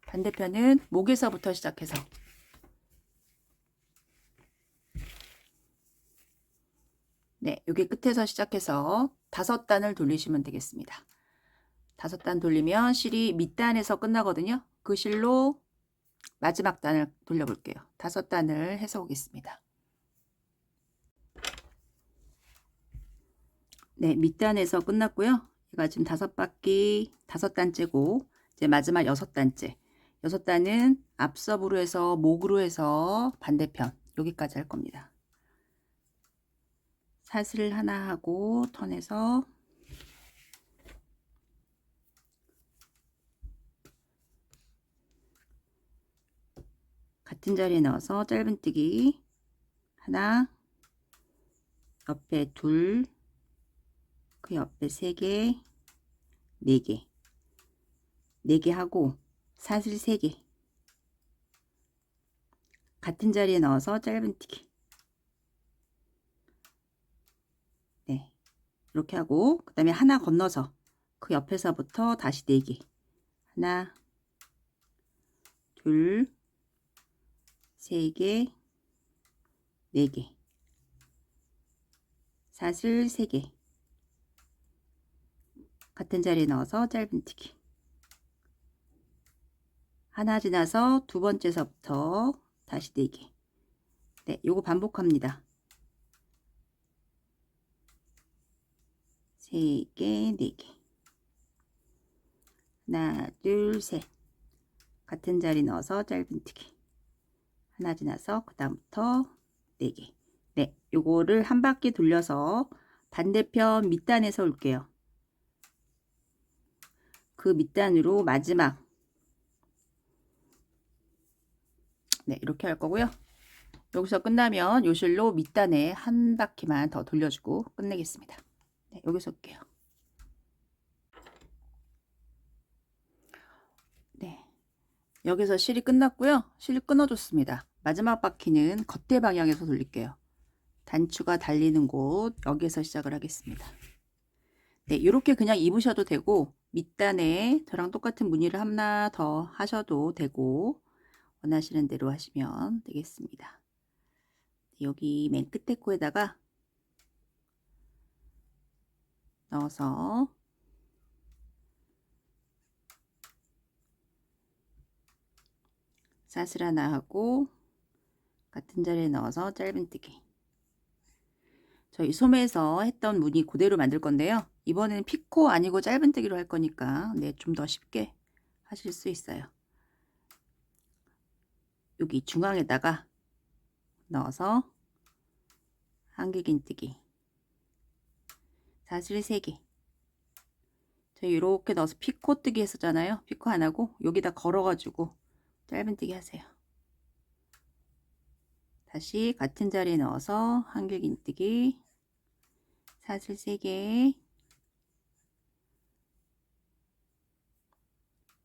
Speaker 1: 반대편은 목에서부터 시작해서 네, 여기 끝에서 시작해서 5단을 돌리시면 되겠습니다. 5단 돌리면 실이 밑단에서 끝나거든요. 그 실로 마지막 단을 돌려볼게요. 5단을 해서 오겠습니다. 네, 밑단에서 끝났고요. 얘가 지금 5바퀴 5단째고 이제 마지막 6단째. 6단은 앞섭으로 해서 목으로 해서 반대편 여기까지 할 겁니다. 사슬 하나 하고 턴해서 같은 자리에 넣어서 짧은뜨기 하나, 옆에 둘, 그 옆에 3개, 4개, 4개 하고 사슬 3개 같은 자리에 넣어서 짧은뜨기. 네, 이렇게 하고 그 다음에 하나 건너서 그 옆에서부터 다시 4개 하나, 둘, 3개, 4개 사슬 3개 같은 자리에 넣어서 짧은뜨기. 하나 지나서 두 번째서부터 다시 4개. 네, 요거 반복합니다. 3개, 4개. 하나, 둘, 셋. 같은 자리 넣어서 짧은뜨기. 하나 지나서 그 다음부터 4개. 네, 요거를 한 바퀴 돌려서 반대편 밑단에서 올게요. 그 밑단으로 마지막 네, 이렇게 할 거고요. 여기서 끝나면 요 실로 밑단에 한 바퀴만 더 돌려주고 끝내겠습니다. 네, 여기서 올게요. 네, 여기서 실이 끝났고요. 실 끊어줬습니다. 마지막 바퀴는 겉대 방향에서 돌릴게요. 단추가 달리는 곳 여기에서 시작을 하겠습니다. 네, 이렇게 그냥 입으셔도 되고 밑단에 저랑 똑같은 무늬를 하나 더 하셔도 되고 원하시는 대로 하시면 되겠습니다. 여기 맨 끝에 코에다가 넣어서 사슬 하나 하고 같은 자리에 넣어서 짧은뜨기. 저희 소매에서 했던 무늬 그대로 만들 건데요. 이번에는 피코 아니고 짧은뜨기로 할 거니까 네, 좀 더 쉽게 하실 수 있어요. 여기 중앙에다가 넣어서 한길긴뜨기 사슬 3개. 저희 이렇게 넣어서 피코뜨기 했었잖아요. 피코 안 하고 여기다 걸어가지고 짧은뜨기 하세요. 다시 같은 자리에 넣어서 한길긴뜨기 사슬 3개.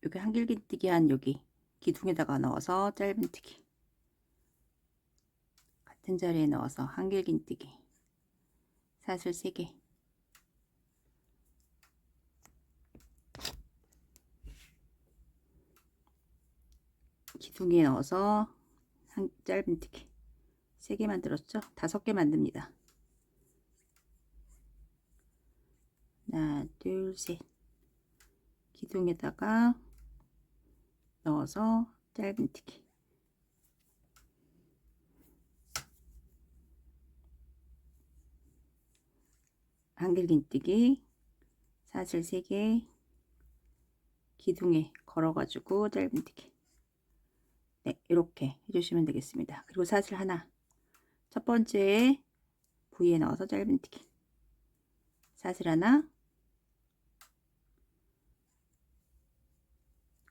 Speaker 1: 여기 한길긴뜨기 한 여기 기둥에다가 넣어서 짧은뜨기 같은 자리에 넣어서 한길긴뜨기 사슬 3개. 기둥에 넣어서 짧은뜨기 3개 만들었죠? 5개 만듭니다. 하나, 둘, 셋. 기둥에다가 넣어서 짧은뜨기 한길긴뜨기 사슬 3개 기둥에 걸어가지고 짧은뜨기. 네, 이렇게 해주시면 되겠습니다. 그리고 사슬 하나, 첫 번째 부위에 넣어서 짧은뜨기 사슬 하나,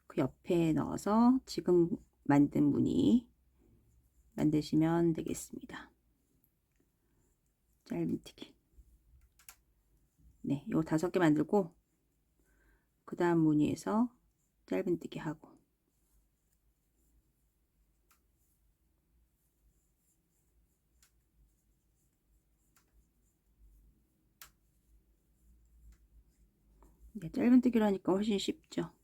Speaker 1: 그 옆에 넣어서 지금 만든 무늬 만드시면 되겠습니다. 짧은뜨기. 네, 요 5개 만들고 그 다음 무늬에서 짧은뜨기 하고 네, 짧은뜨기로 하니까 훨씬 쉽죠.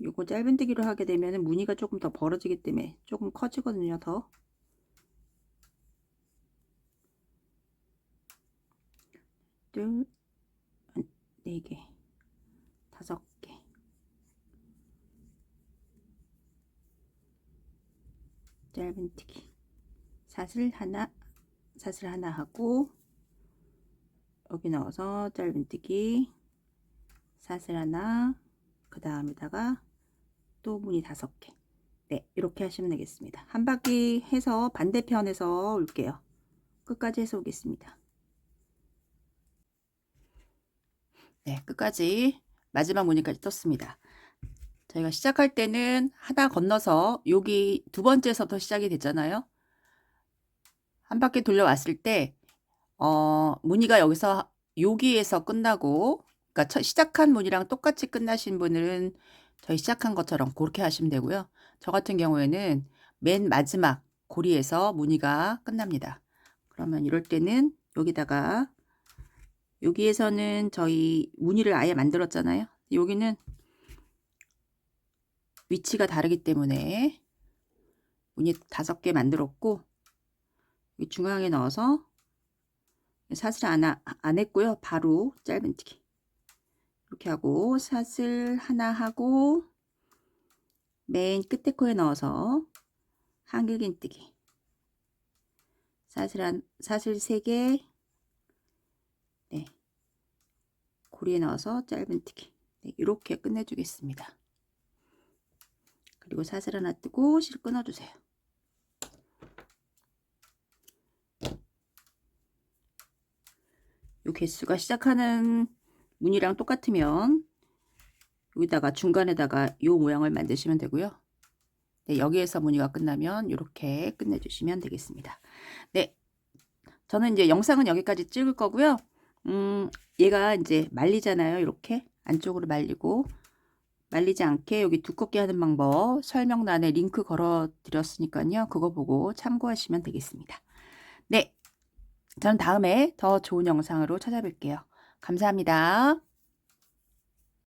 Speaker 1: 요거 짧은뜨기로 하게 되면 무늬가 조금 더 벌어지기 때문에 조금 커지거든요. 더 둘, 4개, 5개. 짧은뜨기 사슬 하나 하고 여기 넣어서 짧은뜨기 사슬 하나, 그 다음에다가 또 무늬 5개. 네, 이렇게 하시면 되겠습니다. 한 바퀴 해서 반대편에서 올게요. 끝까지 해서 오겠습니다. 네, 끝까지 마지막 무늬까지 떴습니다. 저희가 시작할 때는 하나 건너서 여기 두 번째에서부터 시작이 됐잖아요. 한 바퀴 돌려왔을 때 무늬가 여기에서 끝나고, 그러니까 시작한 무늬랑 똑같이 끝나신 분은 저희 시작한 것처럼 그렇게 하시면 되고요. 저 같은 경우에는 맨 마지막 고리에서 무늬가 끝납니다. 그러면 이럴 때는 여기에서는 저희 무늬를 아예 만들었잖아요. 여기는 위치가 다르기 때문에 무늬 5개 만들었고 여기 중앙에 넣어서 사슬 안 했고요. 바로 짧은뜨기 이렇게 하고 사슬 하나 하고 맨 끝에 코에 넣어서 한길긴뜨기 사슬 3개. 네, 고리에 넣어서 짧은뜨기. 네, 이렇게 끝내주겠습니다. 그리고 사슬 하나 뜨고 실 끊어주세요. 요 개수가 시작하는 무늬랑 똑같으면 여기다가 중간에다가 요 모양을 만드시면 되고요. 네, 여기에서 무늬가 끝나면 이렇게 끝내주시면 되겠습니다. 네, 저는 이제 영상은 여기까지 찍을 거고요. 얘가 이제 말리잖아요. 이렇게 안쪽으로 말리고 말리지 않게 여기 두껍게 하는 방법 설명란에 링크 걸어 드렸으니까요. 그거 보고 참고하시면 되겠습니다. 네, 저는 다음에 더 좋은 영상으로 찾아뵐게요. 감사합니다.